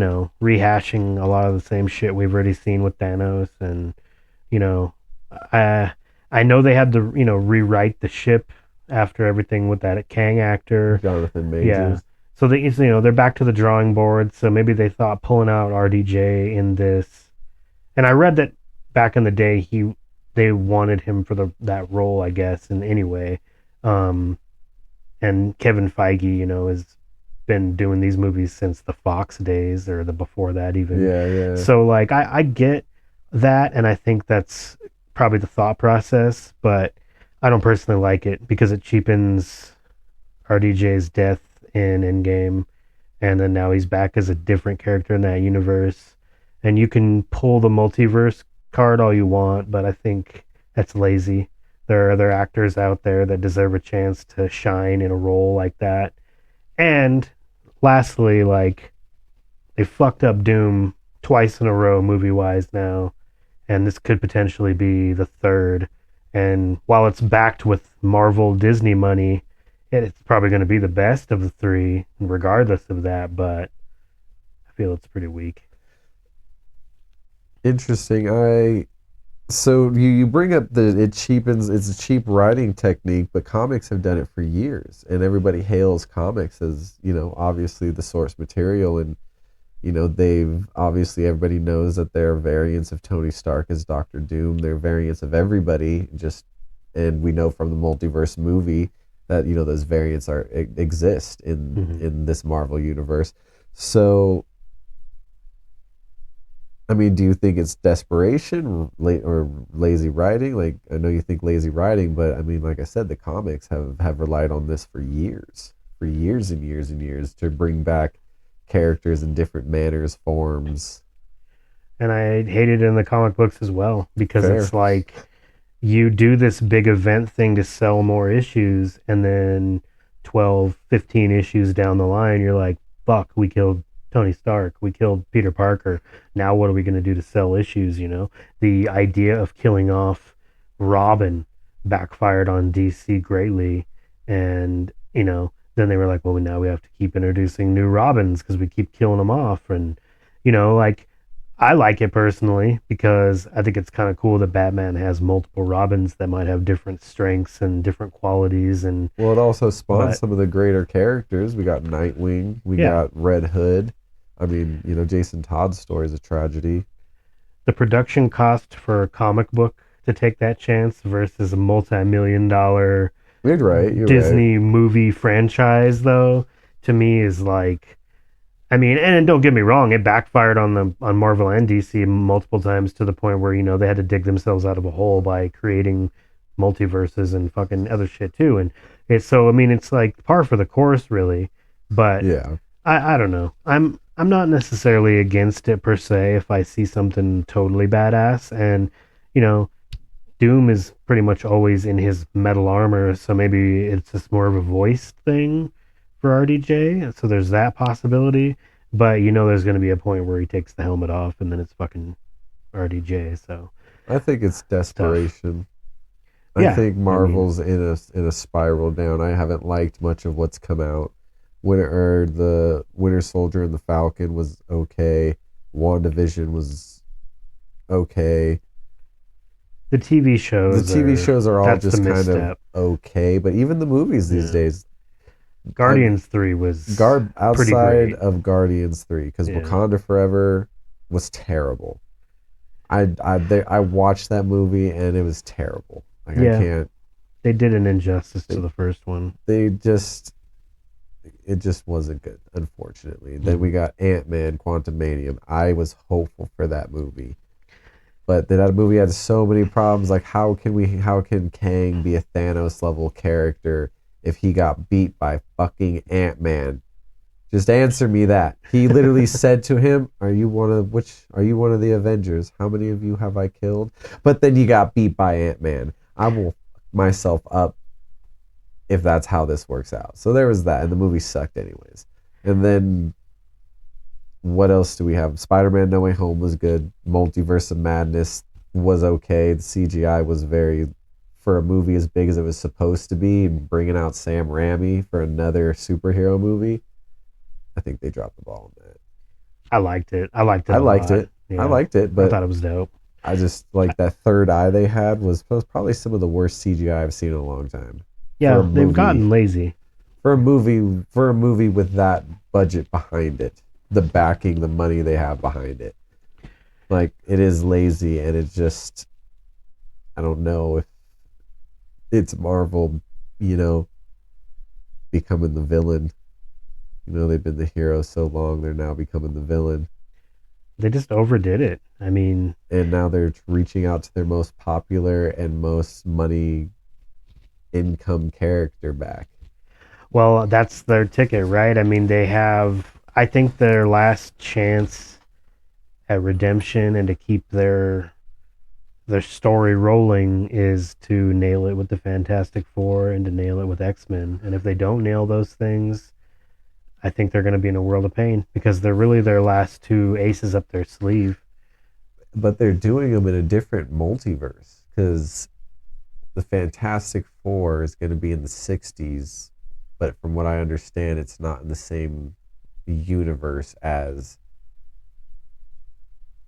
rehashing a lot of the same shit we've already seen with Thanos. And, you know, I, I know they had to, rewrite the ship after everything with that Kang actor. Jonathan Yeah. Majors. So they're back to the drawing board. So maybe they thought pulling out RDJ in this, and I read that back in the day they wanted him for that role, I guess. In any way, um, and Kevin Feige, has been doing these movies since the Fox days or the before that even. Yeah, yeah. So like I get that, and I think that's probably the thought process, but I don't personally like it because it cheapens RDJ's death in Endgame, and then now he's back as a different character in that universe. And you can pull the multiverse card all you want, but I think that's lazy. There are other actors out there that deserve a chance to shine in a role like that. And lastly, like they fucked up Doom twice in a row movie wise now, and this could potentially be the third. And while it's backed with Marvel Disney money, it's probably going to be the best of the three, regardless of that. But I feel it's pretty weak. Interesting. So you bring up that it cheapens, it's a cheap writing technique, but comics have done it for years, and everybody hails comics as obviously the source material. And they've obviously, everybody knows that there are variants of Tony Stark as Doctor Doom. There are variants of everybody, and we know from the multiverse movie that those variants exist in Mm-hmm. this Marvel universe. So I mean, do you think it's desperation or lazy writing? Like, I know you think lazy writing, but I mean, like I said, the comics have relied on this for years and years and years to bring back characters in different manners, forms. And I hate it in the comic books as well because Fair. it's like you do this big event thing to sell more issues, and then 12, 15 issues down the line, you're like, fuck, we killed Tony Stark, we killed Peter Parker. Now what are we going to do to sell issues? The idea of killing off Robin backfired on DC greatly. And, then they were like, well, now we have to keep introducing new Robins because we keep killing them off. And, like, I like it personally because I think it's kind of cool that Batman has multiple Robins that might have different strengths and different qualities. And Well, it also spawned but some of the greater characters. We got Nightwing, we yeah, got Red Hood. I mean, Jason Todd's story is a tragedy. the production cost for a comic book to take that chance versus a multi-million dollar You're right. You're right. Disney movie franchise, though, to me is like, I mean, and don't get me wrong, it backfired on Marvel and DC multiple times to the point where they had to dig themselves out of a hole by creating multiverses and fucking other shit too. And it's so I mean, it's like par for the course, really. But Yeah. I don't know. I'm not necessarily against it per se if I see something totally badass. And you know, Doom is pretty much always in his metal armor, so maybe it's just more of a voice thing for RDJ. So there's that possibility. But there's going to be a point where he takes the helmet off and then it's fucking RDJ. So I think it's it's tough. desperation. I Yeah. think I mean, Marvel's in a spiral down. I haven't liked much of what's come out. The Winter Soldier and the Falcon was okay. WandaVision was okay. the TV The shows TV are, shows are all that's the just kind of misstep. okay, but even the movies these Yeah. days, I'm Guardians 3 was Guard pretty outside great. of Guardians 3 because Yeah. Wakanda Forever was terrible. I watched that movie and it was terrible. Like I Yeah. can't. They did an injustice to They the first one. they just it just wasn't good, unfortunately. Then we Mm-hmm. got Ant-Man Quantumanium. I was hopeful for that movie. But that movie had so many problems. Like how can Kang be a Thanos level character if he got beat by fucking Ant-Man? Just answer me that. He literally said to him, Are you one of the Avengers? How many of you have I killed?" But then you got beat by Ant-Man. I will fuck myself up if that's how this works out. So there was that, and the movie sucked anyways. And then what else do we have? Spider-Man No Way Home was good. Multiverse of Madness was okay. The CGI was very, for a movie as big as it was supposed to be, and bringing out Sam Raimi for another superhero movie. I think they dropped the ball on that. I liked it. I liked it I a liked lot. it. I Yeah. liked it, I but thought it was dope. I just like that third eye they had was probably some of the worst CGI I've seen in a long time for a Yeah, they've movie. gotten lazy. For a movie with that budget behind it, the backing, the money they have behind it. Like it is lazy, and it just I don't know if it's Marvel, you know, becoming the villain. They've been the hero so long, they're now becoming the villain, They just overdid it. I mean, and now they're reaching out to their most popular and most money income character back. well, that's their ticket, right? I mean, they have, I think, their last chance at redemption and to keep their story rolling is to nail it with the Fantastic Four and to nail it with X-Men. And if they don't nail those things, I think they're going to be in a world of pain because they're really their last two aces up their sleeve. But they're doing them in a different multiverse because the Fantastic Four is going to be in the 60s, but from what I understand, it's not in the same universe as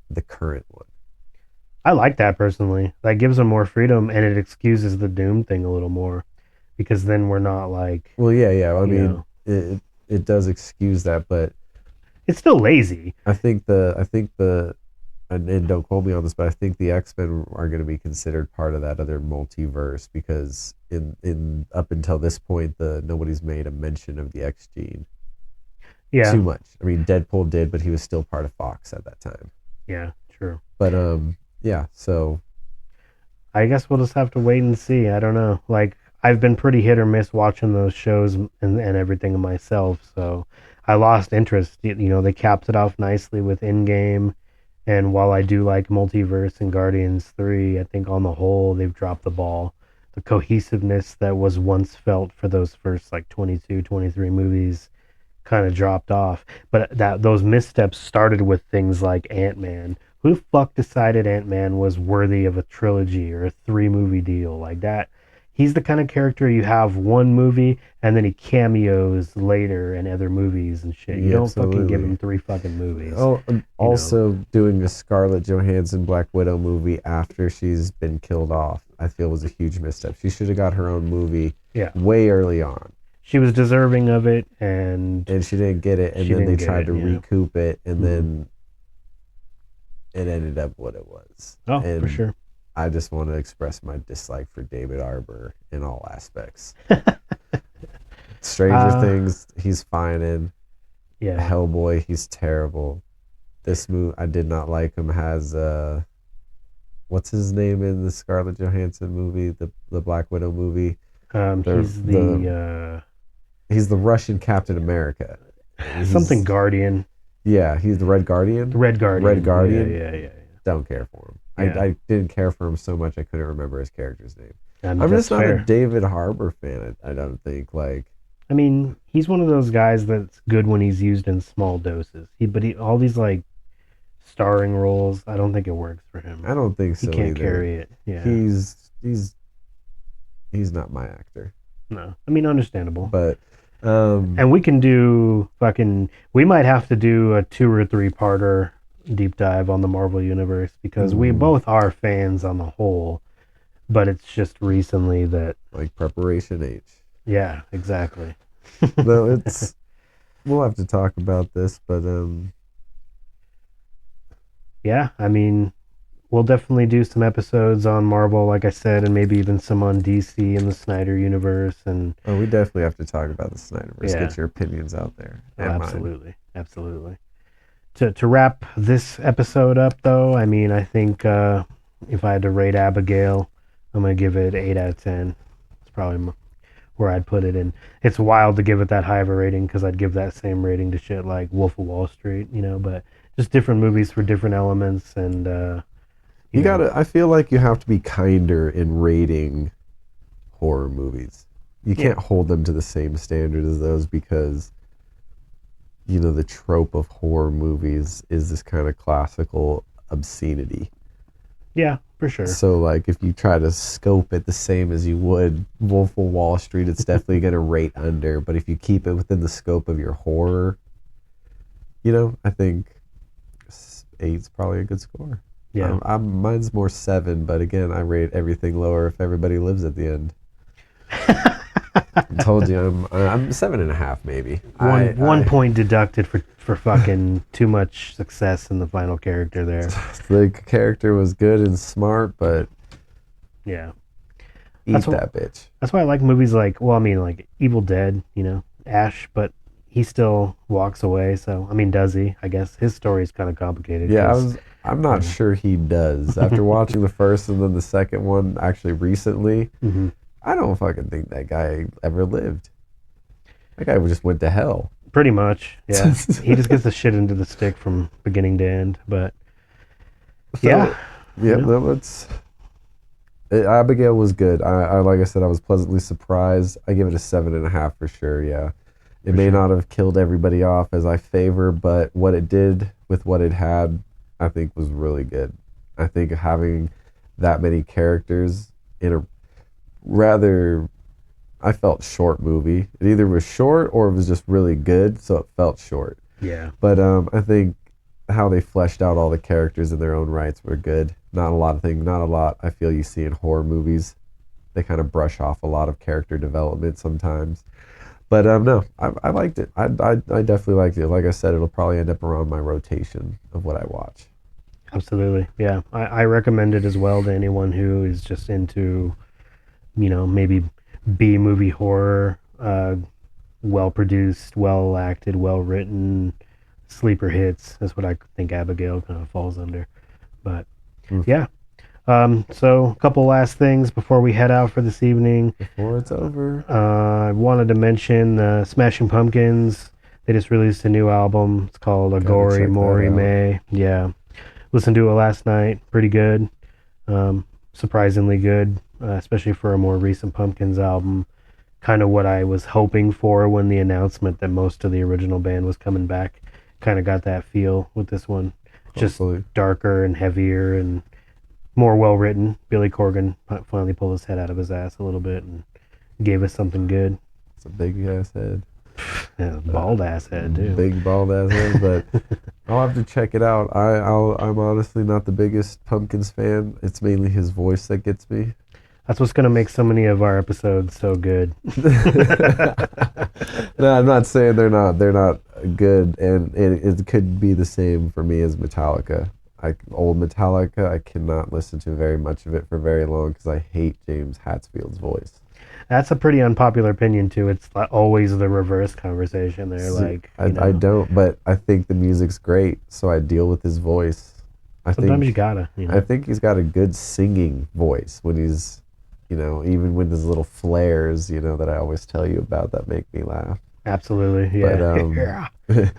the current one. I like that personally. That gives them more freedom and it excuses the Doom thing a little more because then we're not like, Well, yeah, yeah. I you mean, know, it does excuse that, but it's still lazy. I think the and don't quote me on this, but I think the X-Men are going to be considered part of that other multiverse because in up until this point, the nobody's made a mention of the X gene Yeah, too much. I mean, Deadpool did, but he was still part of Fox at that time. yeah, true. But yeah. So I guess we'll just have to wait and see. I don't know. Like I've been pretty hit or miss watching those shows and everything myself, so I lost interest. They capped it off nicely with Endgame, and while I do like Multiverse and Guardians 3, I think on the whole they've dropped the ball. The cohesiveness that was once felt for those first like 22, 23 movies kind of dropped off. But that those missteps started with things like Ant Man. Who the fuck decided Ant Man was worthy of a trilogy or a 3 movie deal like that? He's the kind of character you have one movie and then he cameos later in other movies and shit. You yeah, don't fucking give absolutely. him 3 fucking movies. Oh, You know? also doing a Scarlett Johansson Black Widow movie after she's been killed off, I feel was a huge misstep. She should have got her own movie Yeah. way early on, She was deserving of it and and she didn't get it. And she then they didn't get tried it. to Yeah. recoup it, and Mm-hmm. then it ended up what it was. Oh, for And sure. I just want to express my dislike for David Arbor in all aspects. Stranger uh, Things, he's fine in. yeah. Hellboy, he's terrible. This movie, I did not like him. Has what's his name in the Scarlett Johansson movie, the Black Widow movie? He's The the he's the Russian Captain America. something He's Guardian, Yeah, he's the Red Guardian. Red Red Guardian. Yeah, Guardian. yeah, yeah, Don't care for him. yeah. I didn't care for him so much I couldn't remember his character's name. Yeah. I'm That's just not a fair. David Harbour fan. I don't think like I mean, he's one of those guys that's good when he's used in small doses. But all these like starring roles, I don't think it works for him. I don't think He so can't either. carry it. Yeah. He's he's he's not my actor. No. I mean, understandable. But And we can do fucking. We might have to do a 2 or 3 parter deep dive on the Marvel universe because we ooh, both are fans on the whole. But it's just recently that. like Preparation H. Yeah, exactly. No, it's we'll have to talk about this, but Yeah, I mean, we'll definitely do some episodes on Marvel, like I said, and maybe even some on DC and the Snyder universe. And oh, we definitely have to talk about the Snyderverse. yeah, Get your opinions out there oh, and mine. absolutely, absolutely. To wrap this episode up, though, I mean, I think if I had to rate Abigail, I'm gonna give it 8 out of 10. It's probably where I'd put it. And it's wild to give it that high of a rating because I'd give that same rating to shit like Wolf of Wall Street, but just different movies for different elements and you You know, gotta. I feel like you have to be kinder in rating horror movies. You yeah, can't hold them to the same standard as those because the trope of horror movies is this kind of classical obscenity. yeah, for sure. So like if you try to scope it the same as you would Wolf of Wall Street, it's definitely going to rate under, but if you keep it within the scope of your horror, I think eight's probably a good score. Yeah. Mine's more seven, but again, I rate everything lower if everybody lives at the end. I told you I'm 7.5 maybe. One point deducted for fucking too much success in the final character there. The character was good and smart, but Yeah. eat That's that bitch. that's why I like movies like, well, I mean, like Evil Dead, Ash, but he still walks away. So, I mean, does he? I guess his story is kind of complicated Yeah, because, I'm not sure he does. After watching the first and then the second one actually recently, hmm I don't fucking think that guy ever lived. That guy just went to hell. pretty much, yeah. He just gets the shit into the stick from beginning to end. But yeah, So, yeah, no, Abigail was good. I like I said, I was pleasantly surprised. I give it a 7.5 for sure. Yeah, it for may sure. not have killed everybody off as I favor, but what it did with what it had, I think was really good. I think having that many characters in a rather, I felt short movie. It either was short or it was just really good, so it felt short. Yeah, But I think how they fleshed out all the characters in their own rights were good. Not a lot I feel you see in horror movies. They kind of brush off a lot of character development sometimes. But no, I liked it. I definitely liked it. Like I said, it'll probably end up around my rotation of what I watch. absolutely. Yeah, I recommend it as well to anyone who is just into, maybe B movie horror, well produced, well acted, well written, sleeper hits. That's what I think Abigail kind of falls under. But Mm. yeah. So a couple last things before we head out for this evening. Before it's over. I wanted to mention Smashing Pumpkins. They just released a new album. It's called Gotta Agori check that Mori out. May. Yeah, listened to it last night. Pretty good. Surprisingly good, especially for a more recent Pumpkins album. Kind of what I was hoping for when the announcement that most of the original band was coming back. Kind of got that feel with this one. Just Hopefully. darker and heavier and more well written. Billy Corgan finally pulled his head out of his ass a little bit and gave us something good. It's a big ass head. Yeah, bald ass head too. Big bald ass head, but I'll have to check it out. I'm honestly not the biggest Pumpkins fan. It's mainly his voice that gets me. That's what's gonna make so many of our episodes so good. No, I'm not saying they're not good, and it could be the same for me as Metallica. Old Metallica, I cannot listen to very much of it for very long because I hate James Hetfield's voice. That's a pretty unpopular opinion too. It's always the reverse conversation there. See, Like, I don't, but I think the music's great, so I deal with his voice. I sometimes you think gotta, I think he's got a good singing voice when he's, even with his little flares, that I always tell you about that make me laugh. Absolutely, But yeah, yeah,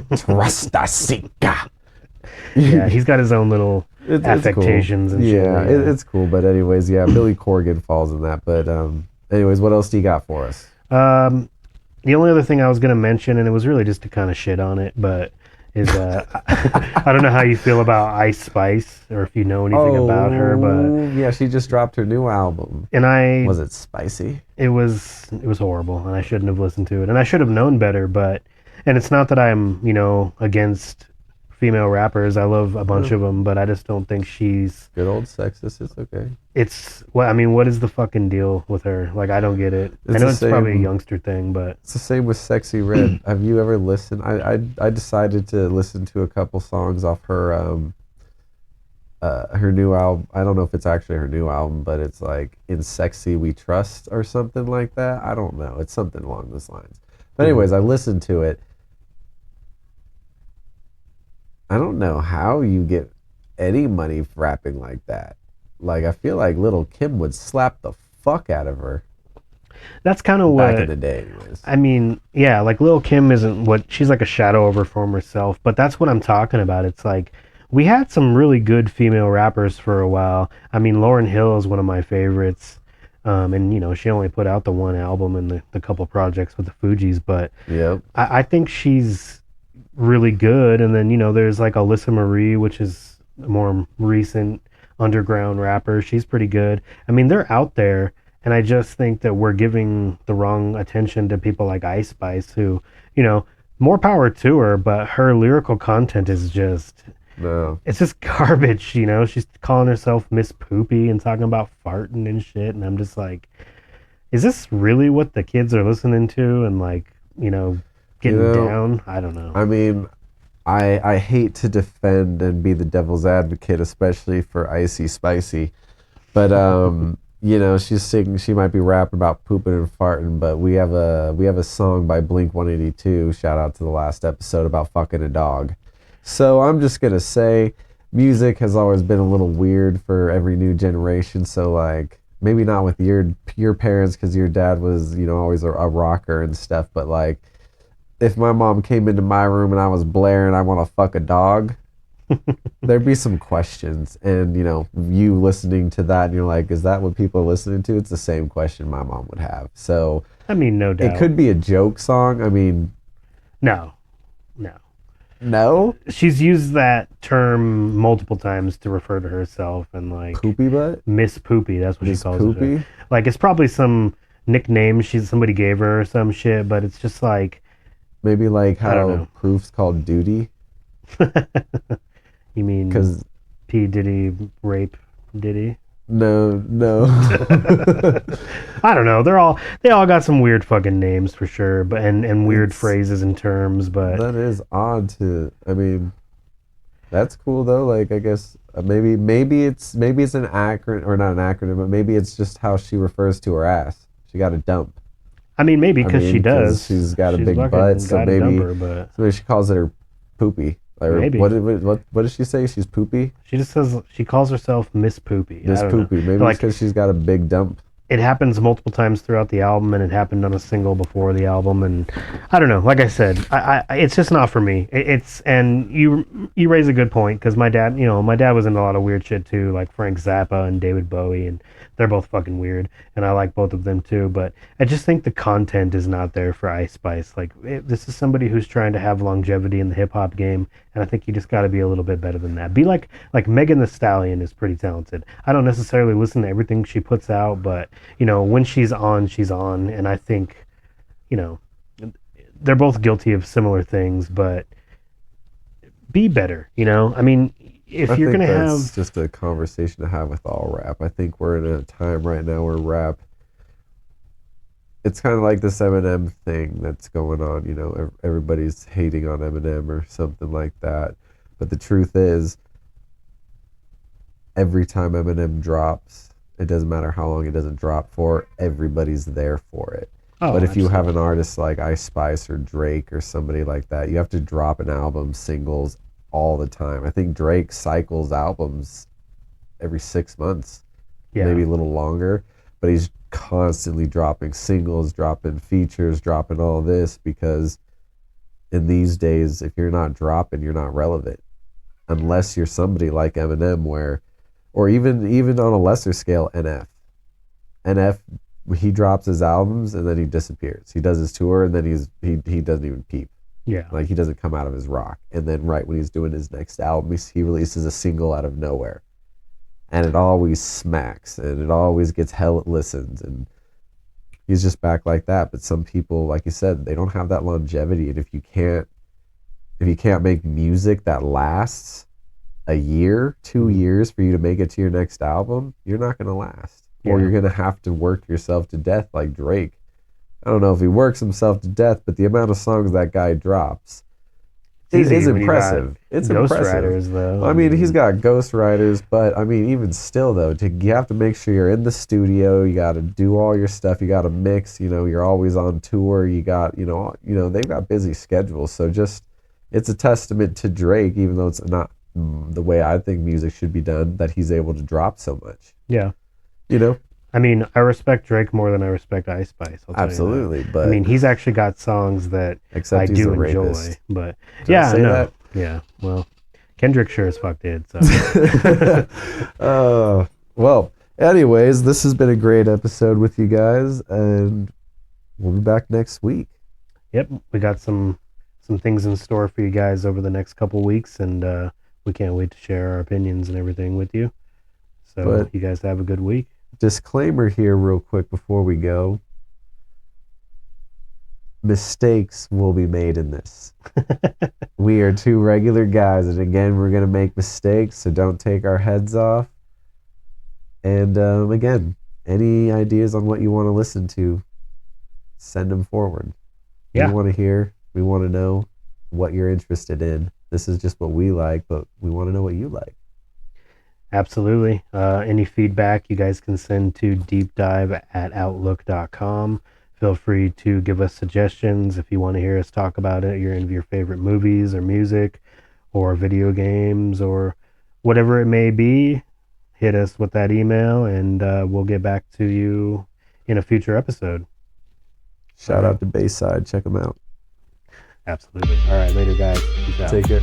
Trustasika. yeah. He's got his own little It's cool. affectations and shit. Yeah, Yeah. it's cool. But anyways, yeah, Billy Corgan falls in that. But anyways, what else do you got for us? Um, the only other thing I was gonna mention, and it was really just to kind of shit on it, but is I don't know how you feel about Ice Spice or if you know anything about her, but Oh, yeah, she just dropped her new album. and I Was it spicy? it was horrible, and I shouldn't have listened to it, and I should have known better. But and it's not that I'm against female rappers. I love a bunch No, of them, but I just don't think she's. good old sexist. It's okay. It's what I mean. What is the fucking deal with her? Like I don't get it. I It's know the it's probably a same. youngster thing, but It's the same with Sexy Red. Have you ever listened? I decided to listen to a couple songs off her new album. I don't know if it's actually her new album, but it's like In Sexy We Trust or something like that. I don't know. It's something along those lines. But mhm. anyways, I listened to it. I don't know how you get any money for rapping like that. Like I feel like Little Kim would slap the fuck out of her That's kind of back in what the day, anyways. I mean. Yeah, like Lil Kim isn't what she's like a shadow of her former self, but that's what I'm talking about. It's like we had some really good female rappers for a while. I mean, Lauryn Hill is one of my favorites. And she only put out the one album and the couple projects with the Fugees, but Yep. I think she's really good. And then there's like Alyssa Marie, which is a more recent underground rapper. She's pretty good. I mean, they're out there, and I just think that we're giving the wrong attention to people like Ice Spice, who, you know, more power to her, but her lyrical content is just No. it's just garbage. She's calling herself Miss Poopy and talking about farting and shit, and I'm just like, is this really what the kids are listening to and like, You getting know, down? I don't know. I mean, I hate to defend and be the devil's advocate, especially for Icy Spicy. But she's singing. She might be rapping about pooping and farting. But we have a song by Blink 182. Shout out to the last episode about fucking a dog. So I'm just gonna say, music has always been a little weird for every new generation. So like maybe not with your parents because your dad was always a rocker and stuff. But like if my mom came into my room and I was blaring, I want to fuck a dog, there'd be some questions. And, you listening to that and you're like, is that what people are listening to? It's the same question my mom would have. So I mean, no it doubt. could be a joke song. I mean, No, no. no, She's used that term multiple times to refer to herself and like poopy butt, Miss Poopy. That's what she Miss calls herself. Poopy. Like it's probably some nickname somebody gave her or some shit, but it's just like Maybe like I don't how know. proof's called duty. You mean Because P Diddy rape Diddy? no, no. I don't know. They all got some weird fucking names for sure, but and weird it's phrases and terms, but that is odd to. I mean, that's cool though. Like I guess maybe it's an acronym or not an acronym, but maybe it's just how she refers to her ass. She got a dump. I mean maybe I because she mean, because does. she's got a She's big butt, fucking so got a maybe dumper, but she calls it her poopy. Or maybe. what does she say? She's poopy. She just says she calls herself Miss Poopy. I This don't know. poopy. Maybe it's Like because she's got a big dump. it happens multiple times throughout the album, and it happened on a single before the album, and I don't know. Like I said, it's just not for me. It's and you raise a good point because my dad was into a lot of weird shit too, like Frank Zappa and David Bowie, and they're both fucking weird, and I like both of them too. But I just think the content is not there for Ice Spice. Like this is somebody who's trying to have longevity in the hip hop game, and I think you just got to be a little bit better than that. Be like Megan the Stallion is pretty talented. I don't necessarily listen to everything she puts out, but when she's on, and I think, you know, they're both guilty of similar things, but be better. I mean, I if you're think gonna that's have, just a conversation to have with all rap. I think we're in a time right now where rap, it's kind of like this Eminem thing that's going on. Everybody's hating on Eminem or something like that. But the truth is, every time Eminem drops, it doesn't matter how long it doesn't drop for, everybody's there for it. But Oh, if you have an absolutely. artist like Ice Spice or Drake or somebody like that, you have to drop an album singles all the time. I think Drake cycles albums every 6 months, Yeah. maybe a little longer, but he's constantly dropping singles, dropping features, dropping all this because in these days, if you're not dropping, you're not relevant unless you're somebody like Eminem, where, or even on a lesser scale, NF, he drops his albums and then he disappears. He does his tour and then he doesn't even peep. Yeah. Like he doesn't come out of his rock. And then right when he's doing his next album, he releases a single out of nowhere, and it always smacks and it always gets hell listens, and he's just back like that. But some people, like you said, they don't have that longevity, and if you can't make music that lasts a year, two Mhm. years for you to make it to your next album, you're not going to last. Or Yeah. you're going to have to work yourself to death like Drake. I don't know if he works himself to death, but the amount of songs that guy drops It's is easy when you got impressive. It's impressive. ghostwriters, though. I I mean, he's mean, got ghostwriters, but I mean, even still, though, you have to make sure you're in the studio. You got to do all your stuff. You got to mix. You're always on tour. They've got busy schedules. So just, it's a testament to Drake, even though it's not the way I think music should be done, that he's able to drop so much. yeah. You know, I mean, I respect Drake more than I respect Ice Spice. I'll tell you that. absolutely. I But mean, he's actually got songs that I except he's a do enjoy, rapist. but Did I yeah, say no, that? yeah. Well, Kendrick sure as fuck did. So, uh, well, anyways, this has been a great episode with you guys, and we'll be back next week. yep, we got some things in store for you guys over the next couple weeks, and we can't wait to share our opinions and everything with you. So, But you guys have a good week. disclaimer here, real quick, before we go: mistakes will be made in this. We are two regular guys, and again, we're gonna make mistakes, so don't take our heads off. And again, any ideas on what you want to listen to, send them forward. We Yeah, want to hear, we want to know what you're interested in. This is just what we like, but we want to know what you like. absolutely. Any feedback you guys can send to deepdive@outlook.com. Feel free to give us suggestions if you want to hear us talk about it, your favorite movies or music or video games or whatever it may be. Hit us with that email and we'll get back to you in a future episode. All Shout right. out to Bayside. Check them out. Absolutely. All right. Later, guys. Peace out. Take care.